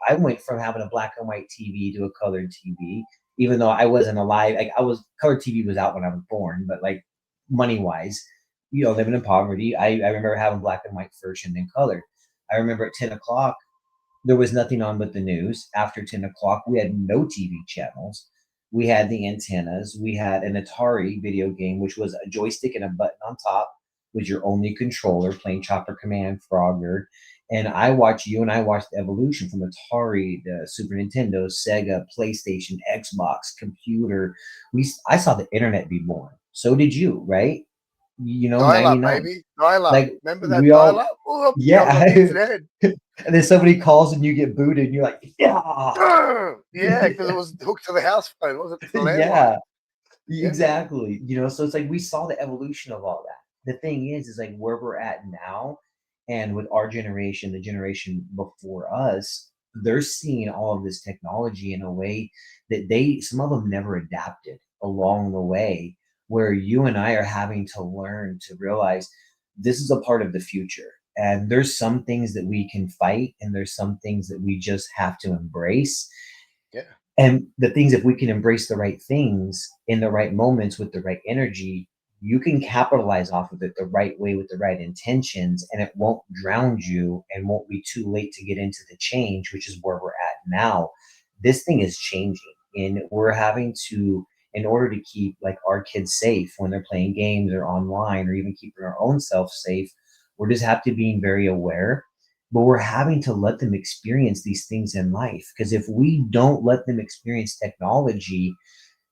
I went from having a black and white TV to a colored TV, even though I wasn't alive. Like colored TV was out when I was born, but like money wise, living in poverty, I remember having black and white first and then colored. I remember at 10 o'clock, there was nothing on but the news. After 10 o'clock, we had no TV channels. We had the antennas. We had an Atari video game, which was a joystick and a button on top, was your only controller, playing Chopper Command, Frogger. And I watched the evolution from Atari, the Super Nintendo, Sega, PlayStation, Xbox, computer. I saw the internet be born. So did you, right? Dial up, 99. baby. Dial up. Like Remember that we dial all, up? Oh, yeah, I've got the yeah. internet. And then somebody calls and you get booted and you're like, yeah. Yeah, because it was hooked to the house phone, wasn't it? The landline. Yeah, Yeah, man. exactly. So it's like we saw the evolution of all that. The thing is like where we're at now, and with our generation, the generation before us, they're seeing all of this technology in a way that some of them never adapted along the way, where you and I are having to learn to realize this is a part of the future. And there's some things that we can fight, and there's some things that we just have to embrace. Yeah. And the things, if we can embrace the right things in the right moments with the right energy, you can capitalize off of it the right way with the right intentions, and it won't drown you and won't be too late to get into the change, which is where we're at now. This thing is changing. and we're having to, in order to keep like our kids safe when they're playing games or online, or even keeping our own self safe, we're just have to being very aware. But we're having to let them experience these things in life, because if we don't let them experience technology,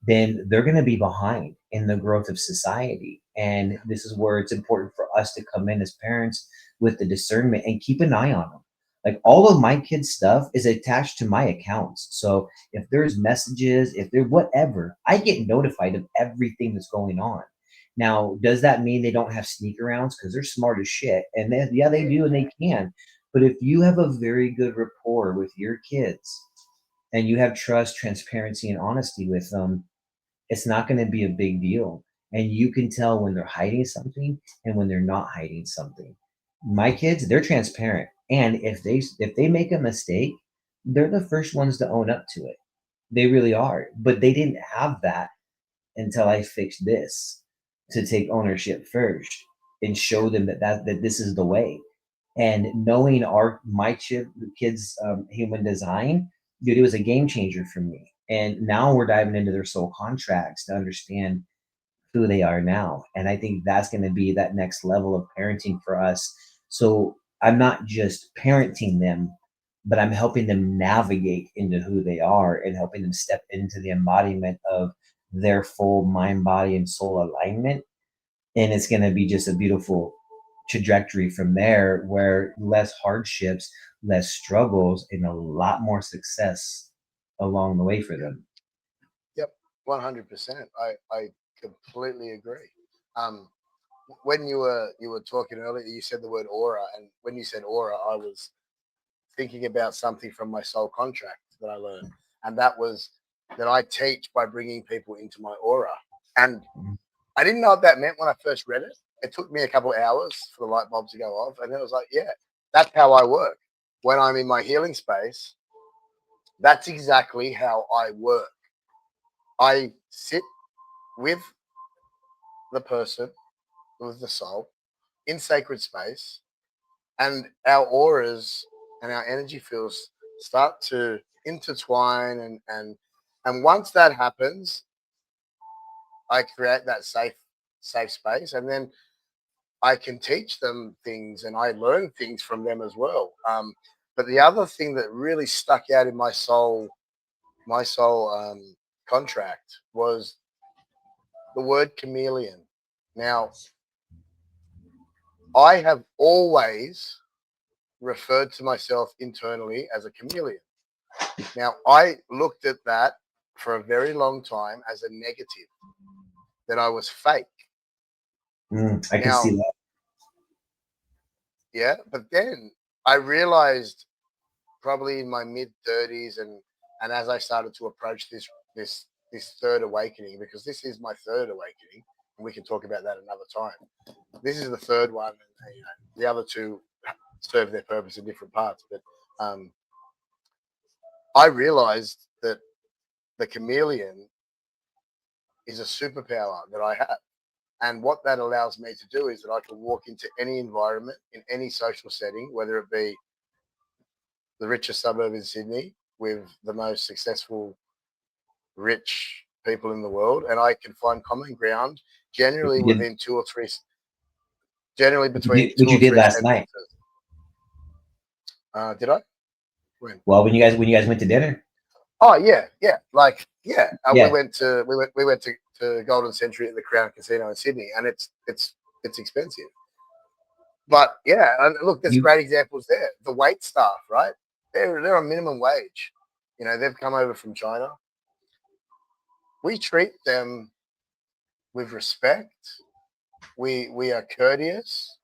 then they're going to be behind in the growth of society. And this is where it's important for us to come in as parents with the discernment and keep an eye on them. Like, all of my kids' stuff is attached to my accounts. So if there's messages, if they're whatever, I get notified of everything that's going on. Now, does that mean they don't have sneak arounds? Because they're smart as shit. And then, yeah, they do, and they can. But if you have a very good rapport with your kids and you have trust, transparency, and honesty with them, it's not going to be a big deal. And you can tell when they're hiding something and when they're not hiding something. My kids, they're transparent. And if they make a mistake, they're the first ones to own up to it. They really are. But they didn't have that until I fixed this, to take ownership first and Yeah. show them that this is the way. And knowing kids' human design, dude, it was a game changer for me. And now we're diving into their soul contracts to understand who they are now. And I think that's going to be that next level of parenting for us. So I'm not just parenting them, but I'm helping them navigate into who they are and helping them step into the embodiment of their full mind, body, and soul alignment. And it's going to be just a beautiful trajectory from there, where less hardships, less struggles, and a lot more success along the way for Yeah. them. Yep. 100%. I completely agree. Um, when you were talking earlier, you said the word aura, and when you said aura, I was thinking about something from my soul contract that I learned, and that was that I teach by bringing people into my aura. And I didn't know what that meant when I first read it. It took me a couple of hours for the light bulb to go off, and then it was like, yeah, that's how I work. When I'm in my healing space, that's exactly how I work. I sit with the person, with the soul, in sacred space, and our auras and our energy fields start to intertwine, and once that happens, I create that safe space, and then I can teach them things and I learn things from them as well. But the other thing that really stuck out in my soul contract was the word chameleon. Now, I have always referred to myself internally as a chameleon. Now, I looked at that for a very long time as a negative, that I was fake. I can see Now, that. yeah, but then I realized, probably in my mid 30s, and as I started to approach this third awakening, because this is my third awakening, and we can talk about that another time. This is the third one, and the other two serve their purpose in different parts. But um, I realized that the chameleon is a superpower that I have. And what that allows me to do is that I can walk into any environment, in any social setting, whether it be the richest suburb in Sydney with the most successful, rich people in the world, and I can find common ground Which generally you did, within generally which you between did, which two you or did three last night. sentences. Did I? When? Well, when you guys went to dinner. Oh yeah, yeah, like yeah. We Yeah. went to to Golden Century at the Crown Casino in Sydney, and it's expensive. But yeah, and look, there's You great examples there. The wait staff, right? They're on minimum wage. They've come over from China. We treat them with respect. We are courteous.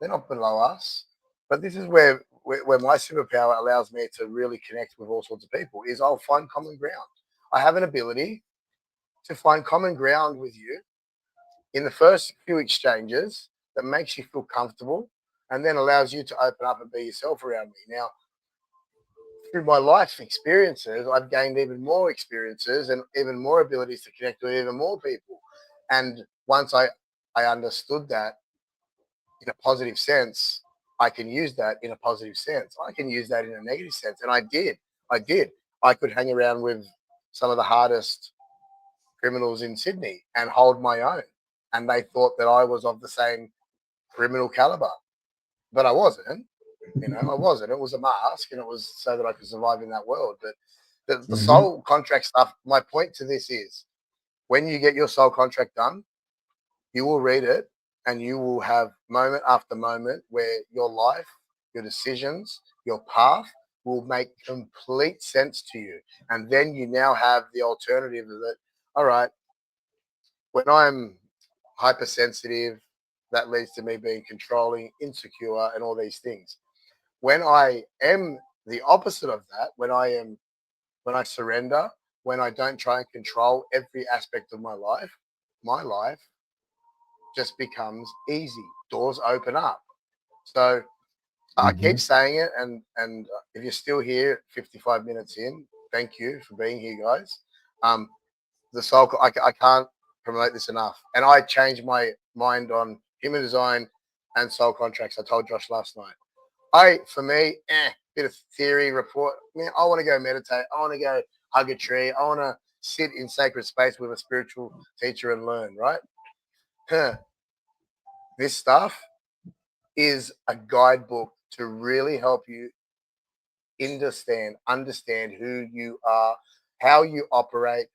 They're not below us. But this is where my superpower allows me to really connect with all sorts of people. Is I'll find common ground. I have an ability to find common ground with you in the first few exchanges that makes you feel comfortable, and then allows you to open up and be yourself around me. Now, through my life experiences, I've gained even more experiences and even more abilities to connect with even more people. And once I understood that in a positive sense, I can use that in a positive sense. I can use that in a negative sense. And I did. I did. I could hang around with some of the hardest criminals in Sydney and hold my own. And they thought that I was of the same criminal caliber, but I wasn't. I wasn't. It was a mask, and it was so that I could survive in that world. But the Hmm. soul contract stuff. My point to this is, when you get your soul contract done, you will read it, and you will have moment after moment where your life, your decisions, your path will make complete sense to you. And then you now have the alternative of it. All right, when I'm hypersensitive, that leads to me being controlling, insecure, and all these things. When I am the opposite of that, when I surrender, when I don't try and control every aspect of my life just becomes easy. Doors open up. So I keep Hmm. saying it, and if you're still here, 55 minutes in, thank you for being here, guys. Um, the soul, I can't promote this enough, and I changed my mind on human design and soul contracts. I told Josh last night. For me, bit of theory report. Man, I want to go meditate. I want to go hug a tree. I want to sit in sacred space with a spiritual teacher and learn. Right? Huh. This stuff is a guidebook to really help you understand who you are, how you operate,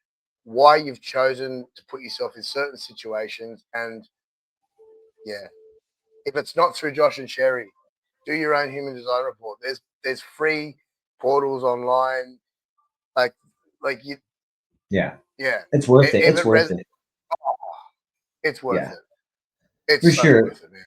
why you've chosen to put yourself in certain situations. And yeah, if it's not through Josh and Sherry, do your own human design report. There's free portals online. Like like you, Yeah, yeah. it's worth it. If It's it worth it. oh, it's worth Yeah, it. It's for so sure. worth it, man.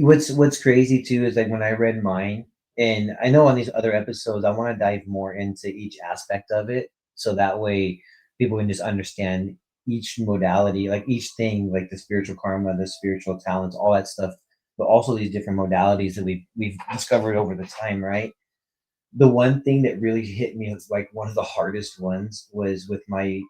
What's crazy too is like when I read mine, and I know on these other episodes I want to dive more into each aspect of it, so that way people can just understand each modality, like each thing, like the spiritual karma, the spiritual talents, all that stuff, but also these different modalities that we've discovered over the time, right? The one thing that really hit me was like one of the hardest ones was with my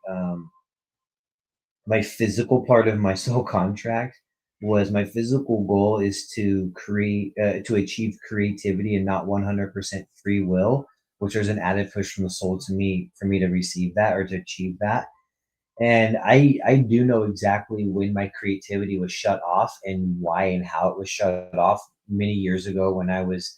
physical part of my soul contract was my physical goal is to create to achieve creativity and not 100% free will, which there's an added push from the soul to me for me to receive that or to achieve that. And I do know exactly when my creativity was shut off and why and how it was shut off many years ago when I was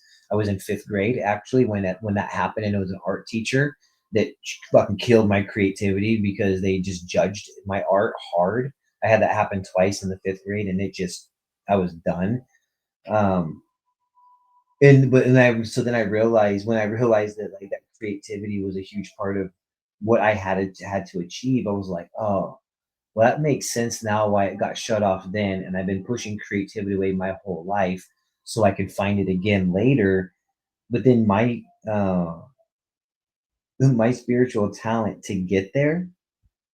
in fifth grade actually when that happened, and it was an art teacher that fucking killed my creativity because they just judged my art hard. I had that happen twice in the fifth grade, and it just I was done. Um, and I so then I realized when I realized that like that creativity was a huge part of what I had to achieve. I was like, oh, well, that makes sense now why it got shut off then, and I've been pushing creativity away my whole life so I could find it again later. But then my spiritual talent to get there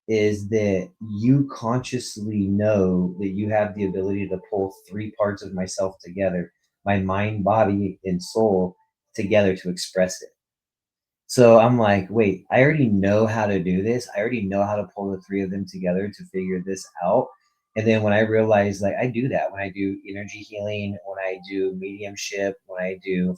is that you consciously know that you have the ability to pull three parts of myself together, my mind, body, and soul together to express it. So I'm like, wait, I already know how to do this. I already know how to pull the three of them together to figure this out. And then when I realized, like, I do that when I do energy healing, when I do mediumship, when I do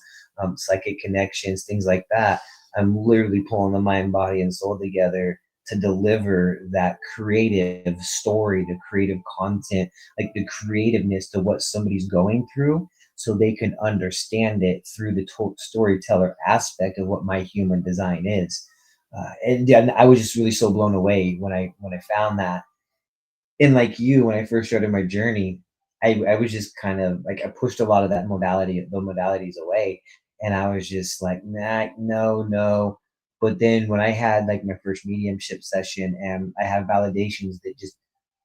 psychic connections, things like that, I'm literally pulling the mind, body, and soul together to deliver that creative story, the creative content, like the creativeness to what somebody's going through so they can understand it through the storyteller aspect of what my human design is. And yeah, I was just really so blown away when I found that. And like you, when I first started my journey, I was just kind of like I pushed a lot of the modalities away, and I was just like, nah, no, no. But then when I had like my first mediumship session, and I had validations that just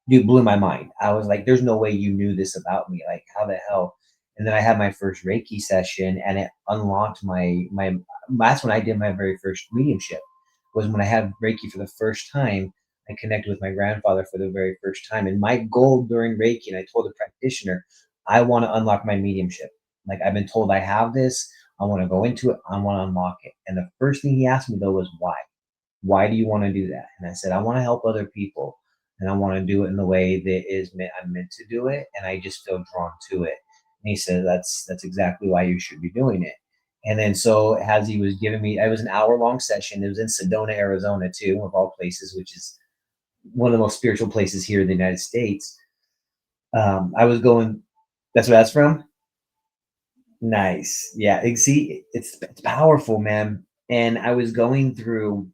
dude blew my mind. I was like, "There's no way you knew this about me. Like, how the hell?" And then I had my first Reiki session, and it unlocked my. That's when I did my very first mediumship. Was when I had Reiki for the first time. I connected with my grandfather for the very first time, and my goal during Reiki, and I told the practitioner, I want to unlock my mediumship. Like I've been told I have this. I want to go into it. I want to unlock it. And the first thing he asked me though was why. Why do you want to do that? And I said, I want to help other people, and I want to do it in the way that I'm meant to do it, and I just feel drawn to it. And he said, that's exactly why you should be doing it. And then so as he was giving me, it was an hour-long session. It was in Sedona, Arizona, too, of all places, which is one of the most spiritual places here in the United States. I was going. That's where that's from. Nice. Yeah. See, it's powerful, man. And I was going through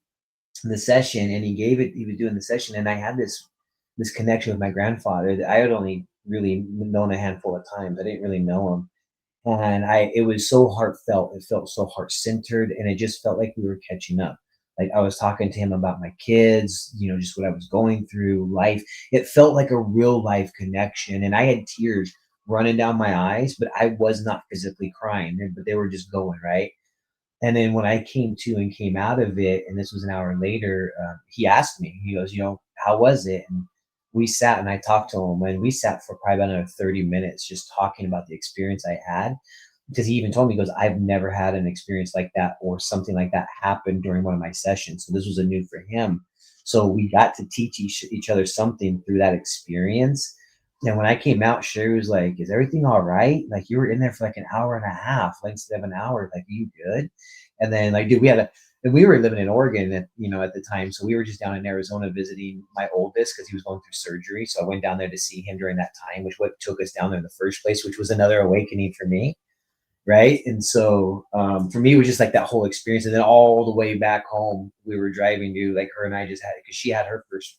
the session, and he gave it. He was doing the session, and I had this connection with my grandfather that I had only really known a handful of times. I didn't really know him, and I it was so heartfelt. It felt so heart centered, and it just felt like we were catching up. Like I was talking to him about my kids, just what I was going through, life. It felt like a real life connection, and I had tears running down my eyes, but I was not physically crying, but they were just going right. And then when I came to and came out of it, and this was an hour later, he asked me, he goes, how was it? And we sat and I talked to him, and we sat for probably about another 30 minutes just talking about the experience I had. Because he even told me, he goes, I've never had an experience like that or something like that happen during one of my sessions. So this was a new for him. So we got to teach each other something through that experience. And when I came out, Sherry was like, is everything all right? Like you were in there for like an hour and a half, like instead of an hour. Like, are you good? And then like, dude, and we were living in Oregon at the time. So we were just down in Arizona visiting my oldest because he was going through surgery. So I went down there to see him during that time, which what took us down there in the first place, which was another awakening for me. Right. And so for me, it was just like that whole experience. And then all the way back home, we were driving to like her and I just had, because she had her first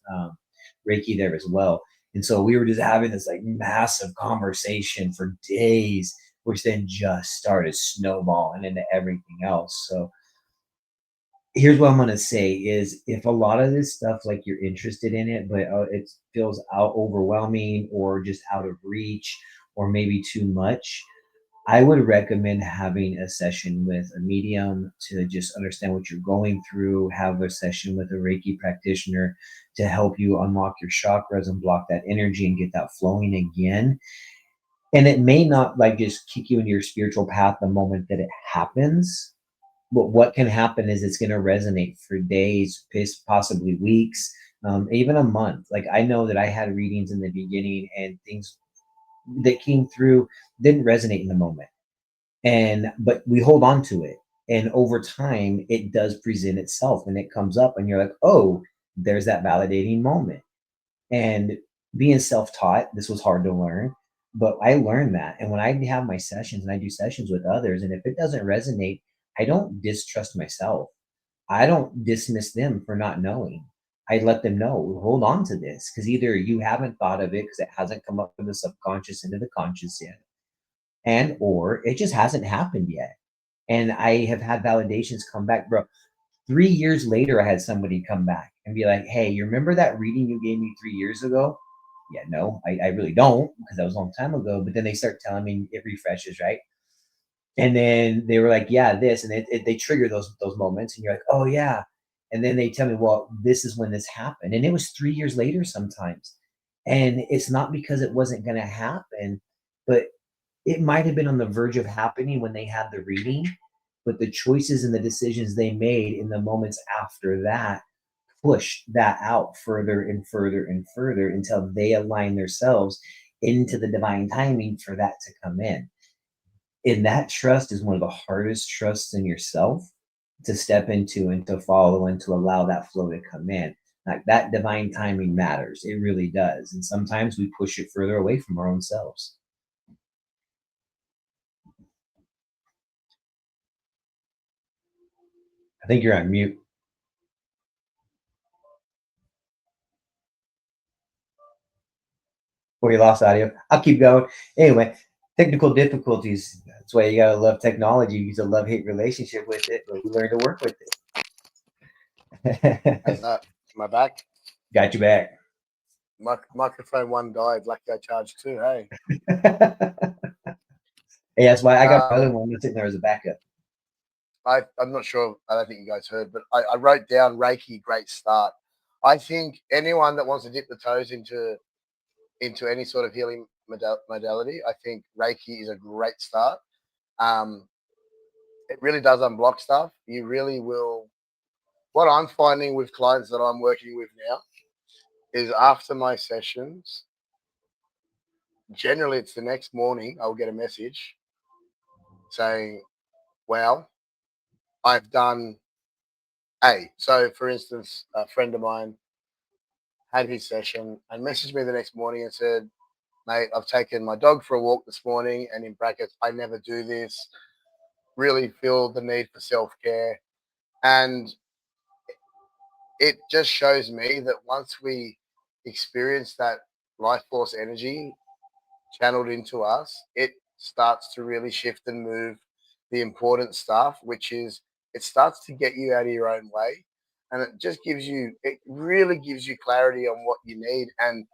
Reiki there as well. And so we were just having this like massive conversation for days, which then just started snowballing into everything else. So here's what I'm going to say is if a lot of this stuff, like you're interested in it, but it feels out overwhelming or just out of reach or maybe too much, I would recommend having a session with a medium to just understand what you're going through, have a session with a Reiki practitioner to help you unlock your chakras and block that energy and get that flowing again. And it may not like just kick you into your spiritual path the moment that it happens, but what can happen is it's going to resonate for days, possibly weeks, even a month. Like I know that I had readings in the beginning and things that came through didn't resonate in the moment, and but we hold on to it, and over time it does present itself and it comes up and you're like, oh, there's that validating moment. And being self-taught, this was hard to learn, but I learned that. And when I have my sessions and I do sessions with others, and if it doesn't resonate, I don't distrust myself. I don't dismiss them for not knowing. I let them know, hold on to this, because either you haven't thought of it because it hasn't come up from the subconscious into the conscious yet, and or it just hasn't happened yet. And I have had validations come back, bro. 3 years later, I had somebody come back and be like, hey, you remember that reading you gave me 3 years ago? Yeah, no, I really don't, because that was a long time ago. But then they start telling me it refreshes, right? And then they were like, yeah, this, and they trigger those moments, and you're like, oh yeah. And then they tell me, well, this is when this happened, and it was 3 years later sometimes. And it's not because it wasn't going to happen, but it might have been on the verge of happening when they had the reading, but the choices and the decisions they made in the moments after that pushed that out further and further and further until they align themselves into the divine timing for that to come in. And that trust is one of the hardest trusts in yourself to step into and to follow and to allow that flow to come in. Like that divine timing matters. It really does. And sometimes we push it further away from our own selves. I think you're on mute. We lost audio. I'll keep going. Anyway, technical difficulties. That's why you gotta love technology. You use a love-hate relationship with it, but we learn to work with How's it. that? Am I back? Got you back. Microphone one died. Lucky I charged two. Hey. Hey, that's why I got my other Um, one sitting there as a backup. I'm not sure. I don't think you guys heard, but I wrote down Reiki, great start. I think anyone that wants to dip the toes into any sort of healing modality, I think Reiki is a great start. Um, it really does unblock stuff. You really will. What I'm finding with clients that I'm working with now is after my sessions, generally it's the next morning, I'll get a message saying, Well, I've done A. So, for instance, a friend of mine had his session and messaged me the next morning and said, mate, I've taken my dog for a walk this morning, and in brackets, I never do this. Really feel the need for self care. And it just shows me that once we experience that life force energy channeled into us, it starts to really shift and move the important stuff, which is it starts to get you out of your own way. And it really gives you clarity on what you need. And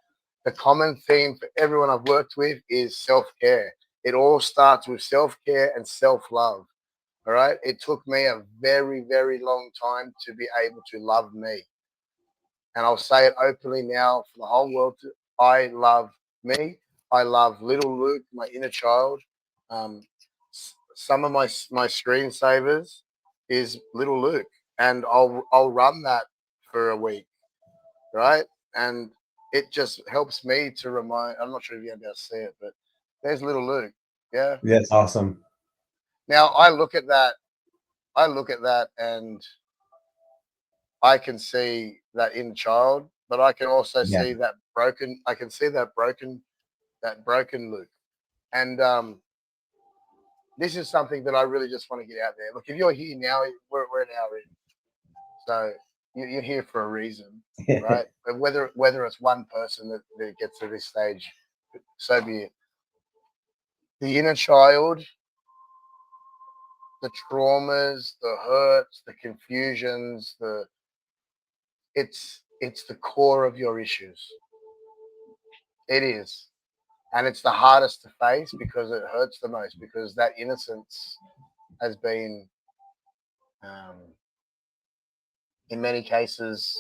the common theme for everyone I've worked with is self care. It all starts with self care and self love. All right. It took me a very, very long time to be able to love me. And I'll say it openly now for the whole world. I love me. I love little Luke, my inner child. Um, some of my screensavers is little Luke, and I'll run that for a week, right? And it just helps me to remind. I'm not sure if you're able to see it, but there's little Luke. Yeah. That's awesome. Now I look at that. I look at that, and I can see that inner child, but I can also Yeah. see that broken. I can see that broken Luke. And this is something that I really just want to get out there. Look, if you're here now, we're an hour in, so you're here for a reason, right? But whether it's one person that gets to this stage, so be it. The inner child, the traumas, the hurts, the confusions, it's the core of your issues. It is. And it's the hardest to face because it hurts the most, because that innocence has been um, in many cases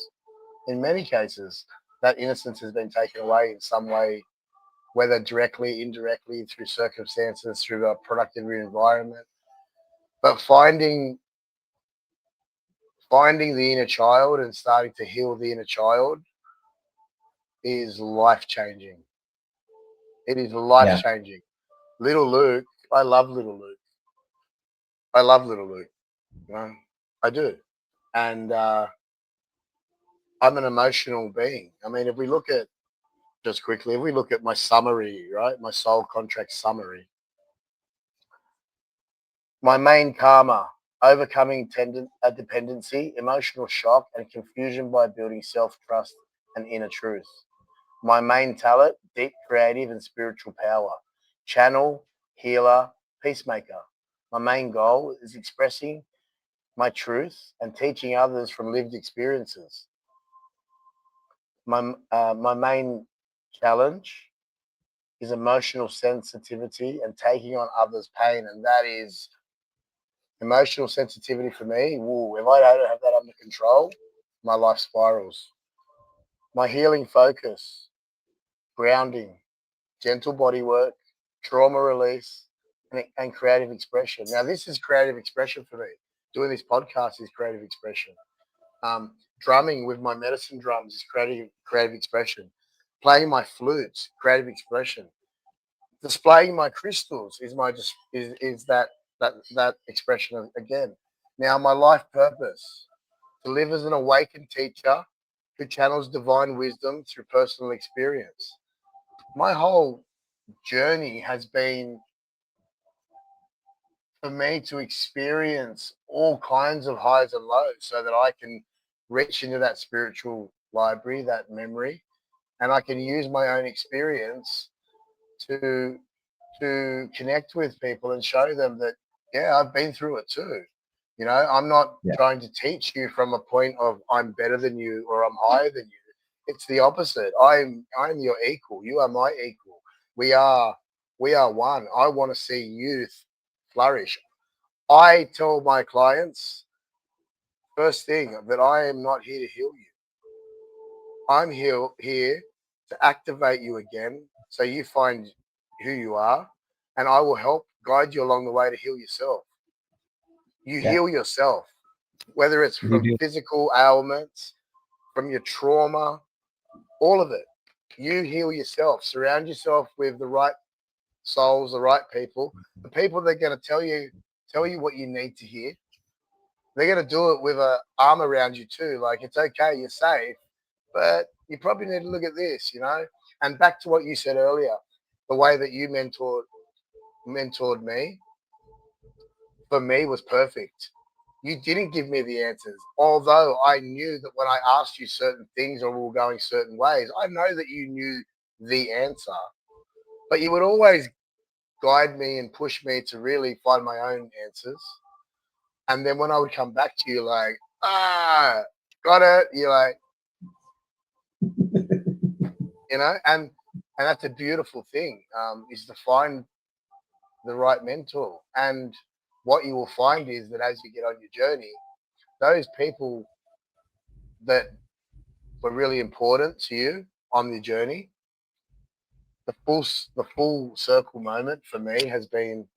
in many cases that innocence has been taken away in some way, whether directly, indirectly, through circumstances, through a productive environment. But finding the inner child and starting to heal the inner child is life changing. It is life Yeah. changing. Little Luke, I love little Luke. I love little Luke. You know, I do. And I'm an emotional being. I mean, if we look at just quickly, if we look at my summary, right, my soul contract summary, my main karma: overcoming dependency, emotional shock, and confusion by building self trust and inner truth. My main talent: deep creative and spiritual power, channel, healer, peacemaker. My main goal is expressing my truth and teaching others from lived experiences. My main challenge is emotional sensitivity and taking on others' pain, and that is emotional sensitivity for me. Woo, if I don't have that under control, my life spirals. My healing focus: grounding, gentle body work, trauma release, and creative expression. Now, this is creative expression for me. Doing this podcast is creative expression. Drumming with my medicine drums is creative expression. Playing my flutes, creative expression. Displaying my crystals is that expression again. Now, my life purpose: to live as an awakened teacher who channels divine wisdom through personal experience. My whole journey has been for me to experience all kinds of highs and lows so that I can reach into that spiritual library, that memory, and I can use my own experience to connect with people and show them that, yeah, I've been through it too. You know, I'm not Yeah. trying to teach you from a point of I'm better than you or I'm higher than you. It's the opposite. I'm your equal. You are my equal. We are we are one. I want to see youth flourish. I tell my clients first thing that I am not here to heal you. I'm here to activate you again so you find who you are, and I will help guide you along the way to heal yourself. You Yeah. heal yourself, whether it's You from do. physical ailments, from your trauma, all of it. You heal yourself. Surround yourself with the right souls, the right people, the people that are going to tell you tell you what you need to hear. They're going to do it with a arm around you too. Like, it's okay, you're safe, but you probably need to look at this, you know. And back to what you said earlier, the way that you mentored me, for me, was perfect. You didn't give me the answers, although I knew that when I asked you certain things or we were going certain ways, I know that you knew the answer, but you would always guide me and push me to really find my own answers. And then when I would come back to you, like, got it, you're like, you know, and that's a beautiful thing, is to find the right mentor. And what you will find is that as you get on your journey, those people that were really important to you on the journey, the full circle moment for me has been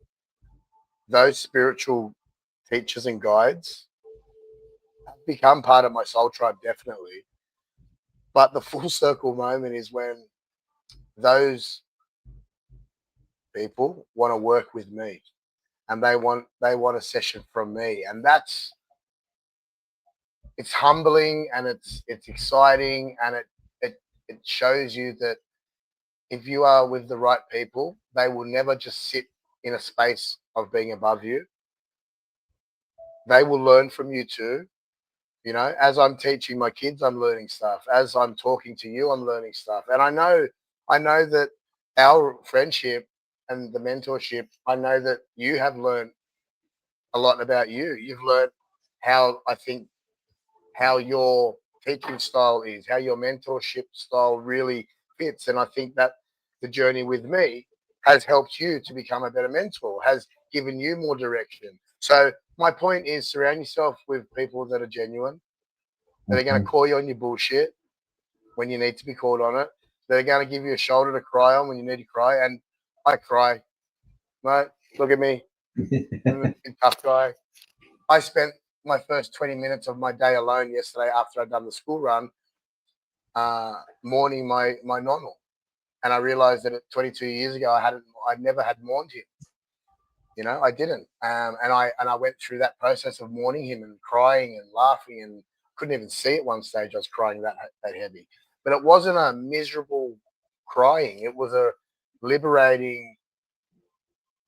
those spiritual teachers and guides have become part of my soul tribe, definitely. But the full circle moment is when those people want to work with me and they want a session from me, and that's it's humbling and it's exciting, and it shows you that if you are with the right people, they will never just sit in a space of being above you. They will learn from you too. You know, as I'm teaching my kids, I'm learning stuff. As I'm talking to you, I'm learning stuff. And I know that our friendship and the mentorship, I know that you have learned a lot about you. You've learned how I think how your teaching style is, how your mentorship style really fits. And I think that the journey with me has helped you to become a better mentor, has given you more direction. So my point is, surround yourself with people that are genuine, that are going to Mhm. call you on your bullshit when you need to be called on it. They're going to give you a shoulder to cry on when you need to cry. And I cry, mate. Look at me, I'm a big tough guy. I spent my first 20 minutes of my day alone yesterday after I'd done the school run, mourning my nonno. And I realized that at 22 years ago, I'd never had mourned him. You know, I didn't. And I went through that process of mourning him and crying and laughing, and couldn't even see at one stage I was crying that heavy. But it wasn't a miserable crying. It was a liberating,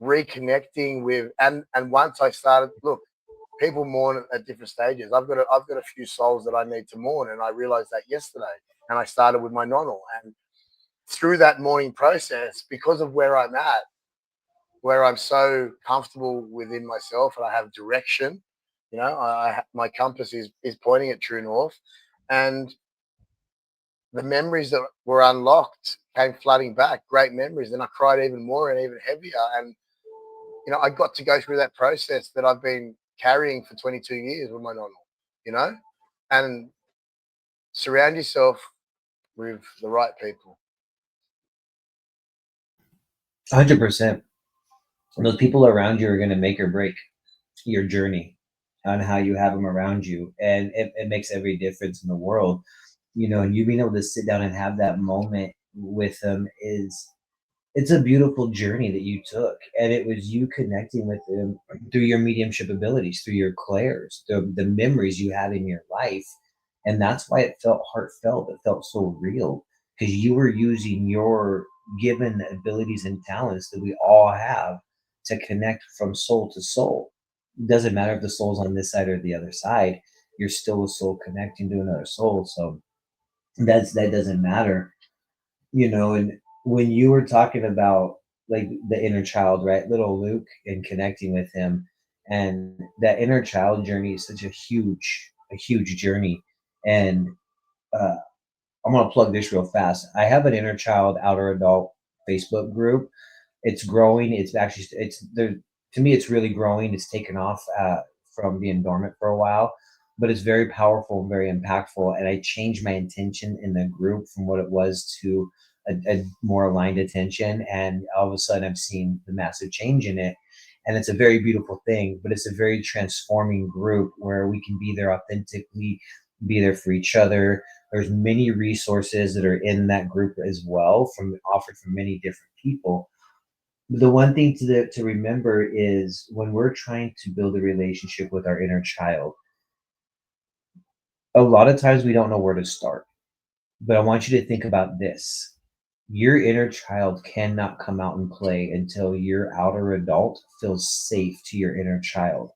reconnecting with. And once I started, look, people mourn at different stages. I've got a few souls that I need to mourn, and I realized that yesterday. And I started with my nonno, and through that mourning process, because of where I'm at, where I'm so comfortable within myself and I have direction. You know, my compass is pointing at true north, and the memories that were unlocked came flooding back. Great memories, and I cried even more and even heavier. And I got to go through that process that I've been carrying for 22 years with my nonno. You know, and surround yourself with the right people. 100%. Those people around you are going to make or break your journey on how you have them around you. And it makes every difference in the world. And you being able to sit down and have that moment with them it's a beautiful journey that you took, and it was you connecting with them through your mediumship abilities, through your clairs, the memories you had in your life. And that's why it felt heartfelt, it felt so real, because you were using your given abilities and talents that we all have to connect from soul to soul. It doesn't matter if the soul's on this side or the other side, you're still a soul connecting to another soul. So that doesn't matter. And when you were talking about like the inner child, right, little Luke, and connecting with him, and that inner child journey is such a huge journey. And uh, I'm gonna plug this real fast. I have an inner child outer adult Facebook group. It's growing. It's actually it's there. To me, it's really growing. It's taken off from being dormant for a while, but it's very powerful and very impactful. And I changed my intention in the group from what it was to a more aligned attention, and all of a sudden, I'm seeing the massive change in it. And it's a very beautiful thing, but it's a very transforming group where we can be there authentically, be there for each other. There's many resources that are in that group as well, from offered from many different people. The one thing to remember is when we're trying to build a relationship with our inner child, a lot of times we don't know where to start. But I want you to think about this. Your inner child cannot come out and play until your outer adult feels safe to your inner child.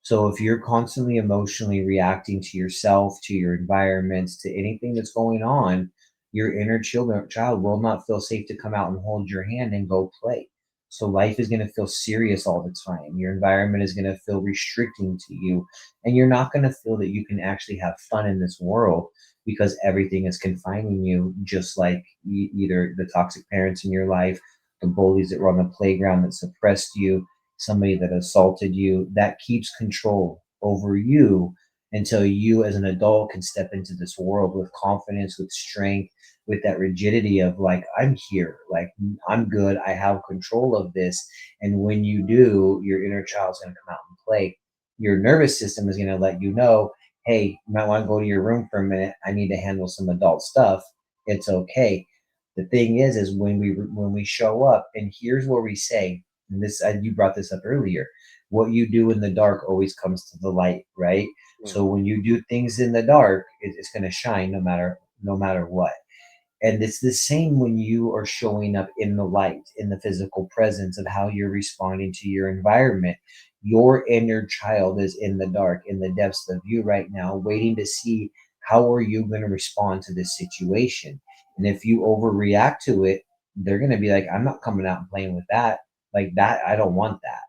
So if you're constantly emotionally reacting to yourself, to your environments, to anything that's going on, your inner child will not feel safe to come out and hold your hand and go play. So life is going to feel serious all the time. Your environment is going to feel restricting to you, and you're not going to feel that you can actually have fun in this world because everything is confining you, just like either the toxic parents in your life, the bullies that were on the playground that suppressed you, somebody that assaulted you, that keeps control over you until you as an adult can step into this world with confidence, with strength, with that rigidity of like, I'm here, like I'm good, I have control of this. And when you do, your inner child's going to come out and play. Your nervous system is going to let you know, hey, you might want to go to your room for a minute. I need to handle some adult stuff. It's okay. The thing is when we show up, and here's where we say, and this you brought this up earlier, what you do in the dark always comes to the light, right? Mm. So when you do things in the dark, it's going to shine no matter what. And it's the same when you are showing up in the light, in the physical presence of how you're responding to your environment. Your inner child is in the dark, in the depths of you right now, waiting to see how are you going to respond to this situation. And if you overreact to it, they're going to be like, I'm not coming out and playing with that. Like that, I don't want that.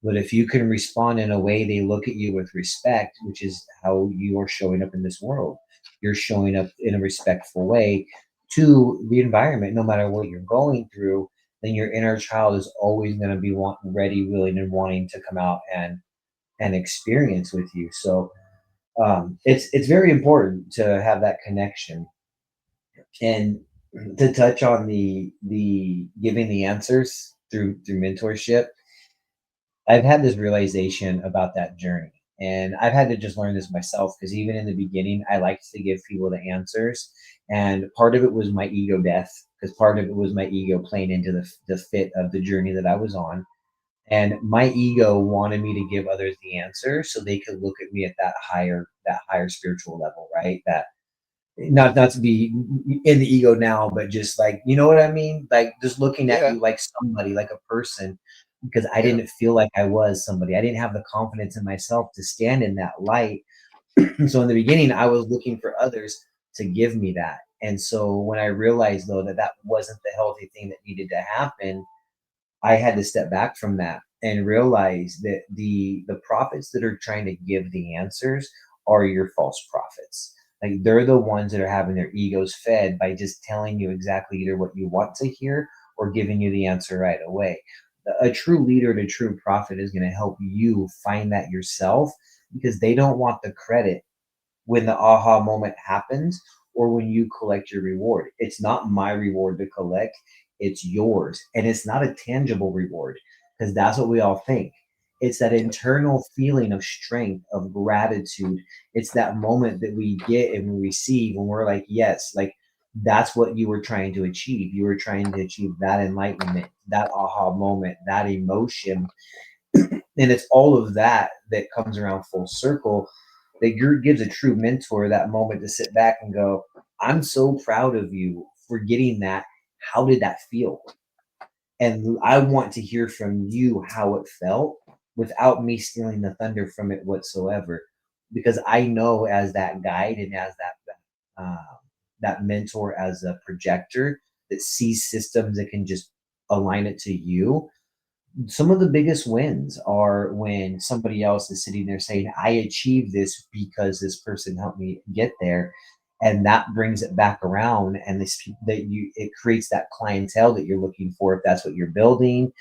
But if you can respond in a way they look at you with respect, which is how you are showing up in this world, you're showing up in a respectful way to the environment, no matter what you're going through, then your inner child is always going to be ready, willing, and wanting to come out and experience with you. So it's very important to have that connection and to touch on the giving the answers through mentorship. I've had this realization about that journey. And I've had to just learn this myself because even in the beginning, I liked to give people the answers. And part of it was my ego death, because part of it was my ego playing into the fit of the journey that I was on. And my ego wanted me to give others the answer so they could look at me at that higher spiritual level, right? That not to be in the ego now, but just like, you know what I mean? Like just looking at Yeah, you like somebody, like a person, because I yeah, didn't feel like I was somebody. I didn't have the confidence in myself to stand in that light. So in the beginning, I was looking for others to give me that. And so when I realized though that that wasn't the healthy thing that needed to happen, I had to step back from that and realize that the prophets that are trying to give the answers are your false prophets. Like they're the ones that are having their egos fed by just telling you exactly either what you want to hear or giving you the answer right away. A true leader and a true prophet is going to help you find that yourself because they don't want the credit when the aha moment happens or when you collect your reward. It's not my reward to collect, it's yours. And it's not a tangible reward because that's what we all think. It's that yeah, internal feeling of strength, of gratitude. It's that moment that we get and we receive when we're like, yes, like that's what you were trying to achieve. You were trying to achieve that enlightenment, that aha moment, that emotion, and it's all of that that comes around full circle that gives a true mentor that moment to sit back and go, I'm so proud of you for getting that. How did that feel? And I want to hear from you how it felt without me stealing the thunder from it whatsoever. Because I know as that guide and as that mentor, as a projector that sees systems that can just align it to you, some of the biggest wins are when somebody else is sitting there saying, I achieved this because this person helped me get there. And that brings it back around, and this that you it creates that clientele that you're looking for if that's what you're building.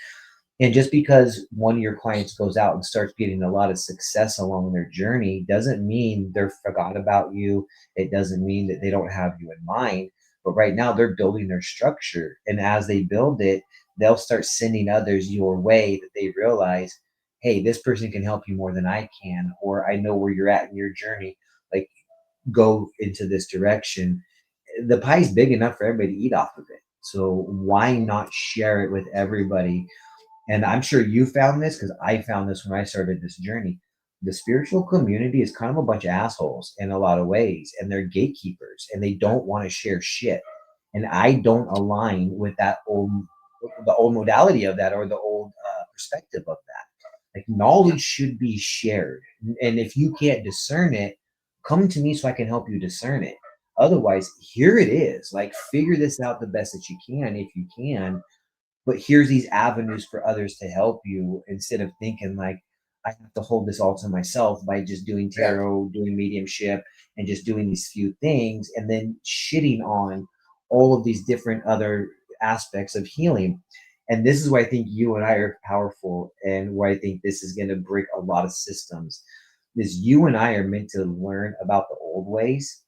And just because one of your clients goes out and starts getting a lot of success along their journey doesn't mean they're forgot about you. It doesn't mean that they don't have you in mind. But right now they're building their structure. And as they build it, they'll start sending others your way that they realize, hey, this person can help you more than I can, or I know where you're at in your journey. Like, go into this direction. The pie's big enough for everybody to eat off of it. So why not share it with everybody And I'm sure you found this because I found this when I started this journey. The spiritual community is kind of a bunch of assholes in a lot of ways, and they're gatekeepers and they don't want to share shit. And I don't align with the old modality of that, or the old perspective of that. Like, knowledge should be shared. And if you can't discern it, come to me so I can help you discern it. Otherwise, here it is. Like, figure this out the best that you can if you can, but here's these avenues for others to help you, instead of thinking like I have to hold this all to myself by just doing Yeah. tarot, doing mediumship, and just doing these few things, and then shitting on all of these different other aspects of healing. And this is why I think you and I are powerful, and why I think this is going to break a lot of systems. Is you and I are meant to learn about the old ways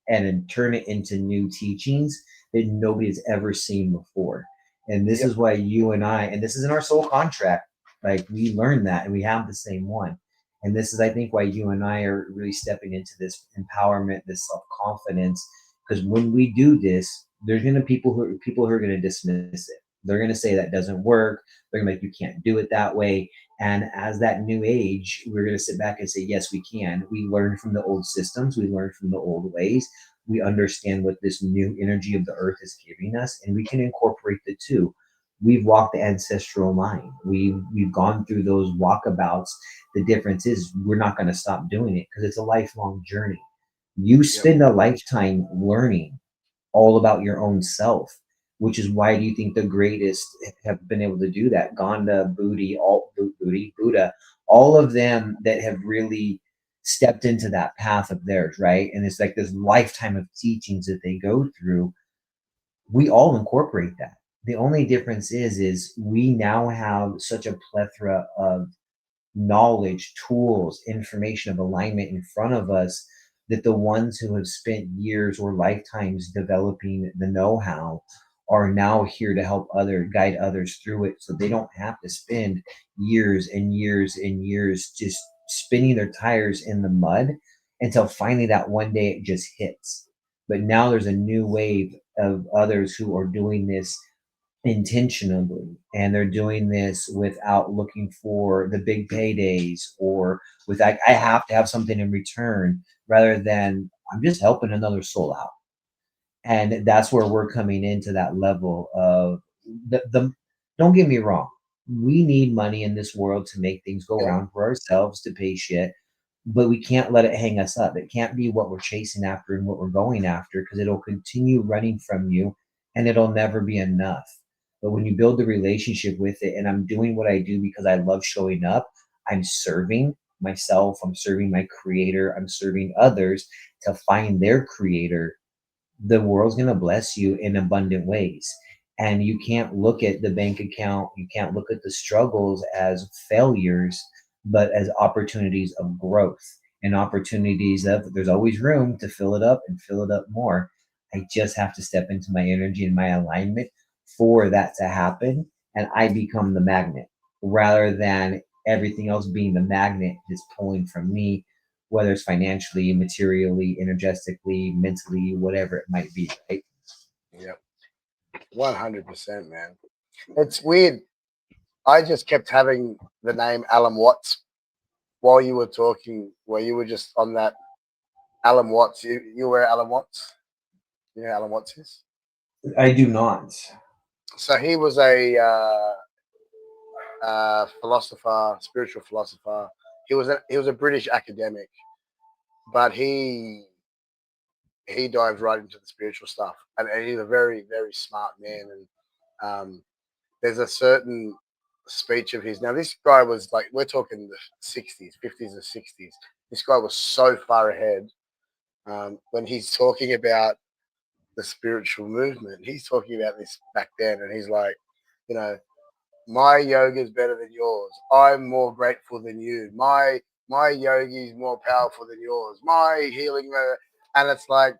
and then turn it into new teachings that nobody's ever seen before. And this Yep. is why you and I, and this is in our soul contract, like we learned that and we have the same one. And this is, I think, why you and I are really stepping into this empowerment, this self confidence. Because when we do this, there's going to people who are going to dismiss it. They're going to say that doesn't work. They're going to be like, you can't do it that way. And as that new age, we're going to sit back and say, yes, we can. We learn from the old systems. We learn from the old ways. We understand what this new energy of the earth is giving us, and we can incorporate the two. We've walked the ancestral line. We've gone through those walkabouts. The difference is we're not going to stop doing it because it's a lifelong journey. You Yep. spend a lifetime learning all about your own self, which is why do you think the greatest have been able to do that? Ganda, Buddha, all of them that have really stepped into that path of theirs, right? And it's like this lifetime of teachings that they go through. We all incorporate that. The only difference is we now have such a plethora of knowledge, tools, information of alignment in front of us, that the ones who have spent years or lifetimes developing the know-how are now here to help guide others through it, so they don't have to spend years and years and years just spinning their tires in the mud until finally that one day it just hits. But now there's a new wave of others who are doing this intentionally, and they're doing this without looking for the big paydays, or with like I have to have something in return, rather than I'm just helping another soul out. And that's where we're coming into that level of the don't get me wrong, we need money in this world to make things go Yep. around for ourselves, to pay shit, but we can't let it hang us up. It can't be what we're chasing after and what we're going after, because it'll continue running from you and it'll never be enough. But when you build the relationship with it, and I'm doing what I do because I love showing up, I'm serving myself, I'm serving my creator, I'm serving others to find their creator, the world's going to bless you in abundant ways. And you can't look at the bank account, you can't look at the struggles as failures, but as opportunities of growth, and opportunities of there's always room to fill it up and fill it up more. I just have to step into my energy and my alignment for that to happen. And I become the magnet, rather than everything else being the magnet just pulling from me, whether it's financially, materially, energetically, mentally, whatever it might be, right? Yep. 100%, man. It's weird. I just kept having the name Alan Watts while you were talking, where you were just on that Alan Watts. You were Alan Watts. You know who Alan Watts is? I do not. So he was a philosopher, spiritual philosopher. He was a British academic, but he dived right into the spiritual stuff, and he's a very very smart man. And there's a certain speech of his. Now this guy was like, we're talking the 60s, 50s, and 60s. This guy was so far ahead. When he's talking about the spiritual movement, he's talking about this back then, and he's like, you know, my yoga is better than yours. I'm more grateful than you. My yogi is more powerful than yours. My healing, and it's like,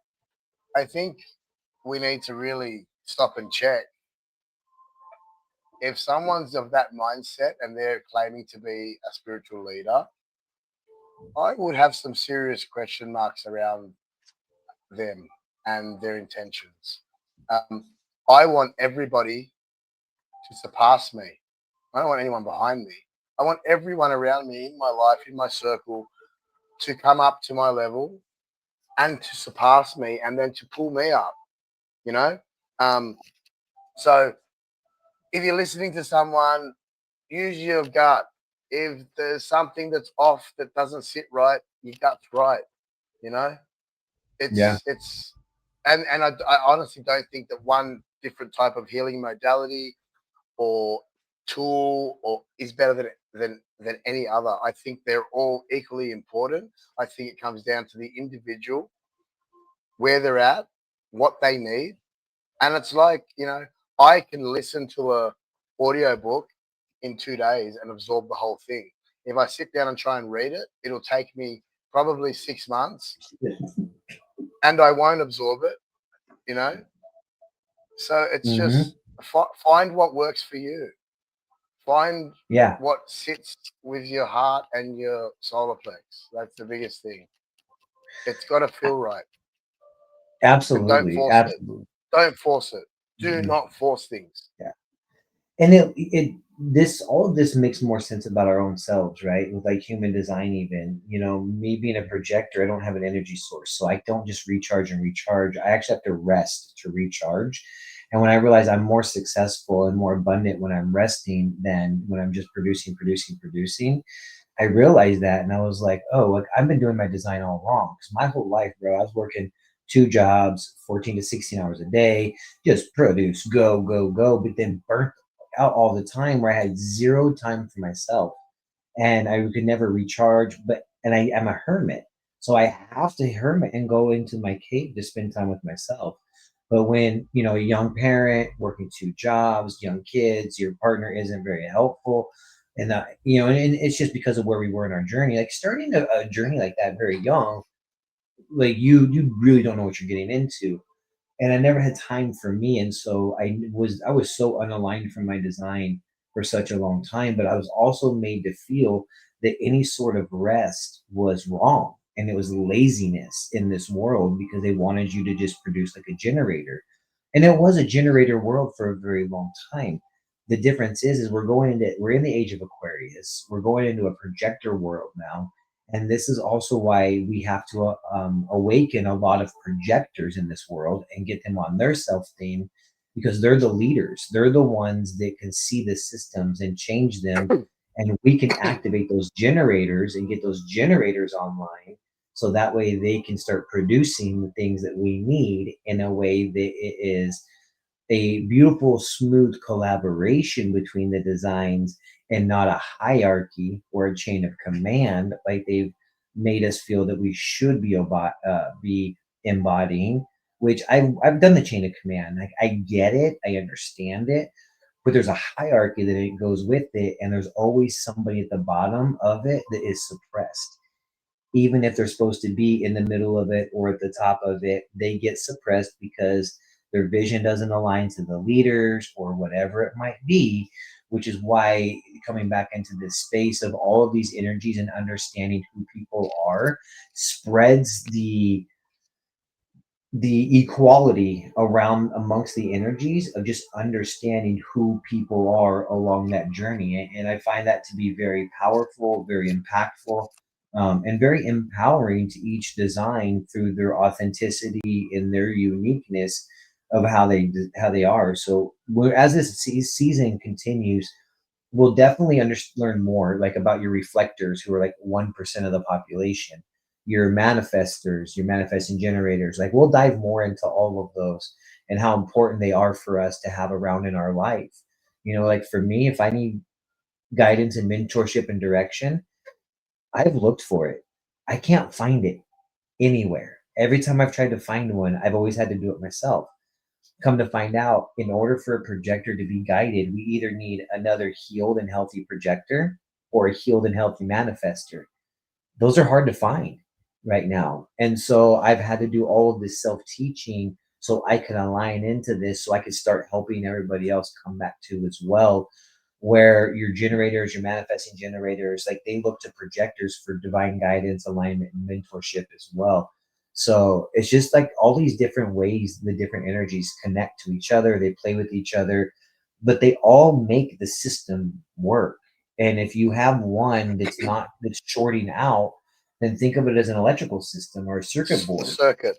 I think we need to really stop and check if someone's of that mindset and they're claiming to be a spiritual leader. I would have some serious question marks around them and their intentions. Um, I want everybody to surpass me. I don't want anyone behind me. I want everyone around me in my life, in my circle, to come up to my level and to surpass me and then to pull me up, you know? Um, so if you're listening to someone, use your gut. If there's something that's off that doesn't sit right, your gut's right, you know? Yeah. It's and I honestly don't think that one different type of healing modality or tool or is better than any other. I think they're all equally important. I think it comes down to the individual, where they're at, what they need. And it's like, I can listen to a audio book in 2 days and absorb the whole thing. If I sit down and try and read it, it'll take me probably 6 months and I won't absorb it, you know? So it's Hmm. just find what works for you. Find Yeah, what sits with your heart and your solar plex. That's the biggest thing. It's got to feel right, and don't absolutely, force it. absolutely. Don't force it. Do Mhm. not force things. Yeah. And it this all of this makes more sense about our own selves, right? With like human design, even, me being a projector, I don't have an energy source, so I don't just recharge and recharge. I actually have to rest to recharge. And when I realize I'm more successful and more abundant when I'm resting than when I'm just producing, producing, producing, I realized that, and I was like, oh, like I've been doing my design all wrong. Because my whole life, bro, I was working 2 jobs, 14 to 16 hours a day, just produce, go, go, go, but then burnt out all the time where I had zero time for myself and I could never recharge. And I am a hermit, so I have to hermit and go into my cave to spend time with myself. But when a young parent working 2 jobs, young kids, your partner isn't very helpful, and it's just because of where we were in our journey. Like starting a journey like that very young, like you really don't know what you're getting into, and I never had time for me. And so I was so unaligned from my design for such a long time, but I was also made to feel that any sort of rest was wrong and it was laziness in this world because they wanted you to just produce like a generator. And it was a generator world for a very long time. The difference is we're in the age of Aquarius. We're going into a projector world now, and this is also why we have to awaken a lot of projectors in this world and get them on their self theme, because they're the leaders. They're the ones that can see the systems and change them. And we can activate those generators and get those generators online. So that way they can start producing the things that we need in a way that it is a beautiful, smooth collaboration between the designs and not a hierarchy or a chain of command like they've made us feel that we should be embodying. Which I've done the chain of command. Like I get it, I understand it, but there's a hierarchy that it goes with it, and there's always somebody at the bottom of it that is suppressed. Even if they're supposed to be in the middle of it or at the top of it, they get suppressed because their vision doesn't align to the leaders or whatever it might be, which is why coming back into this space of all of these energies and understanding who people are spreads the equality around amongst the energies of just understanding who people are along that journey. And I find that to be very powerful, very impactful, and very empowering to each design through their authenticity and their uniqueness of how they are. So as this season continues, we'll definitely learn more like about your reflectors, who are like 1% of the population, your manifestors, your manifesting generators. Like we'll dive more into all of those and how important they are for us to have around in our life. Like for me, if I need guidance and mentorship and direction, I've looked for it. I can't find it anywhere. Every time I've tried to find one, I've always had to do it myself. Come to find out, in order for a projector to be guided, we either need another healed and healthy projector or a healed and healthy manifester. Those are hard to find right now. And so I've had to do all of this self teaching so I can align into this, so I could start helping everybody else come back to as well. Where your generators, your manifesting generators, like they look to projectors for divine guidance, alignment, and mentorship as well. So it's just like all these different ways the different energies connect to each other, they play with each other. but they all make the system work. And if you have one that's shorting out, then think of it as an electrical system or a circuit The board. circuit.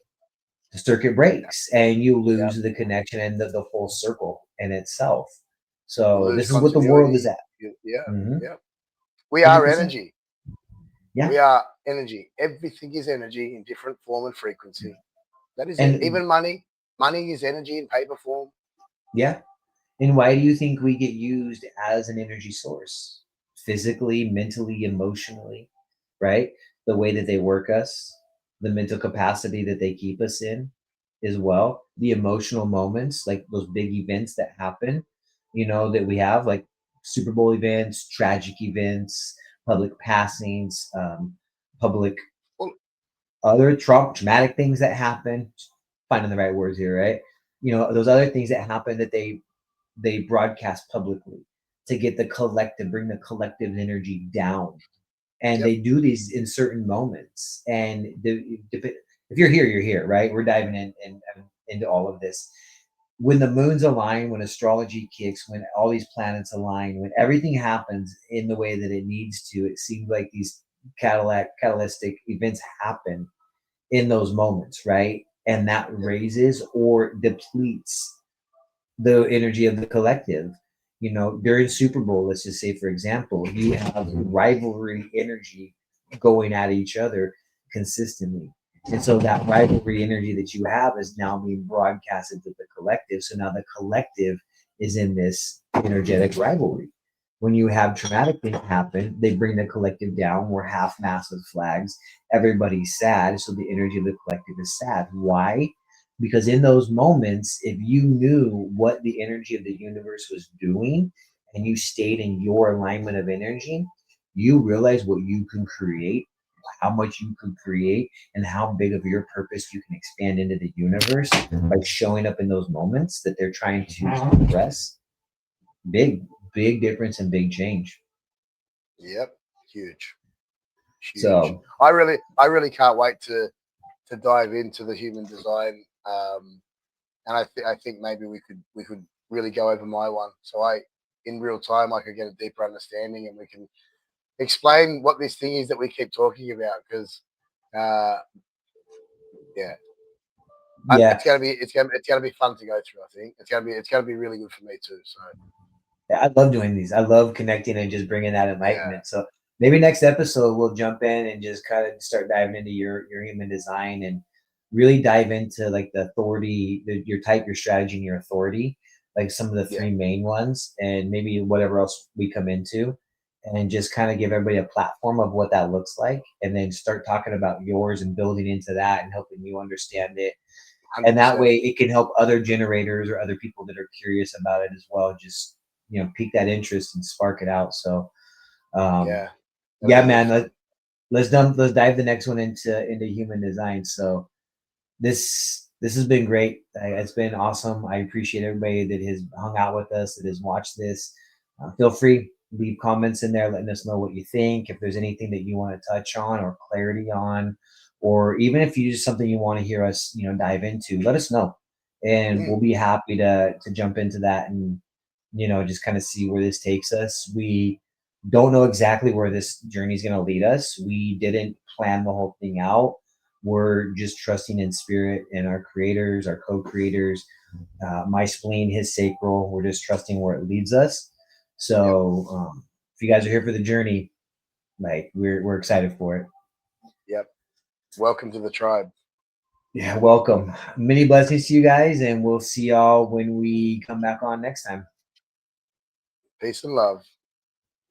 The circuit breaks and you Yeah. lose the connection and the full circle in itself. You So lose this is what the world is continuity. at. Yeah. Mm-hmm. Yeah. We are 100%. energy. Yeah. We are energy. Everything is energy in different form and frequency. That is it. And Even money. Money is energy in paper form. yeah. And why do you think we get used as an energy source? Physically, mentally, emotionally, right? The way that they work us, the mental capacity that they keep us in as well, the emotional moments, like those big events that happen, that we have, like Super Bowl events, tragic events, public passings, public Well, other traumatic things that happen. Finding the right words here, right? Those other things that happen that they broadcast publicly to get bring the collective energy down. And yep. they do these in certain moments. And if you're here, you're here, right? We're diving into all of this. When the moons align, when astrology kicks, when all these planets align, when everything happens in the way that it needs to, it seems like these catalytic events happen in those moments, right? And that raises or depletes the energy of the collective. During Super Bowl, let's just say, for example, you have rivalry energy going at each other consistently. And so that rivalry energy that you have is now being broadcasted to the collective. So now the collective is in this energetic rivalry. When you have traumatic things happen, they bring the collective down. We're half mast with flags. Everybody's sad. So the energy of the collective is sad. Why? Because in those moments, if you knew what the energy of the universe was doing and you stayed in your alignment of energy, you realize what you can create, how much you can create, and how big of your purpose you can expand into the universe by showing up in those moments that they're trying to suppress. Big, big difference and big change. Yep. Huge. Huge. So, I really can't wait to dive into the human design. And I think maybe we could really go over my one. So in real time, I could get a deeper understanding, and we can explain what this thing is that we keep talking about. Because uh, yeah, yeah, it's gonna be fun to go through. I think it's gonna be really good for me too. So I love doing these. I love connecting and just bringing that yeah, enlightenment. So maybe next episode we'll jump in and just kind of start diving into your human design and really dive into like the authority, your type, your strategy, and your authority, like some of the yeah, three main ones, and maybe whatever else we come into, and just kind of give everybody a platform of what that looks like, and then start talking about yours and building into that and helping you understand it. And that 100%. way it can help other generators or other people that are curious about it as well, just pique that interest and spark it out. So um Yeah, that'll yeah, be really man, fun. let's dive the next one into human design. So this has been great. It's been awesome. I appreciate everybody that has hung out with us, that has watched this. Feel free, leave comments in there letting us know what you think, if there's anything that you want to touch on or clarity on, or even if you just something you want to hear us dive into, let us know, and we'll Mm, be happy to jump into that and just kind of see where this takes us. We don't know exactly where this journey is going to lead us. We didn't plan the whole thing out. We're just trusting in spirit and our creators, our co-creators, my spleen, his sacral. We're just trusting where it leads us. yep, So if you guys are here for the journey, like we're excited for it. yep. Welcome to the tribe. Yeah, welcome. Many blessings to you guys, and we'll see y'all when we come back on next time. Peace and love.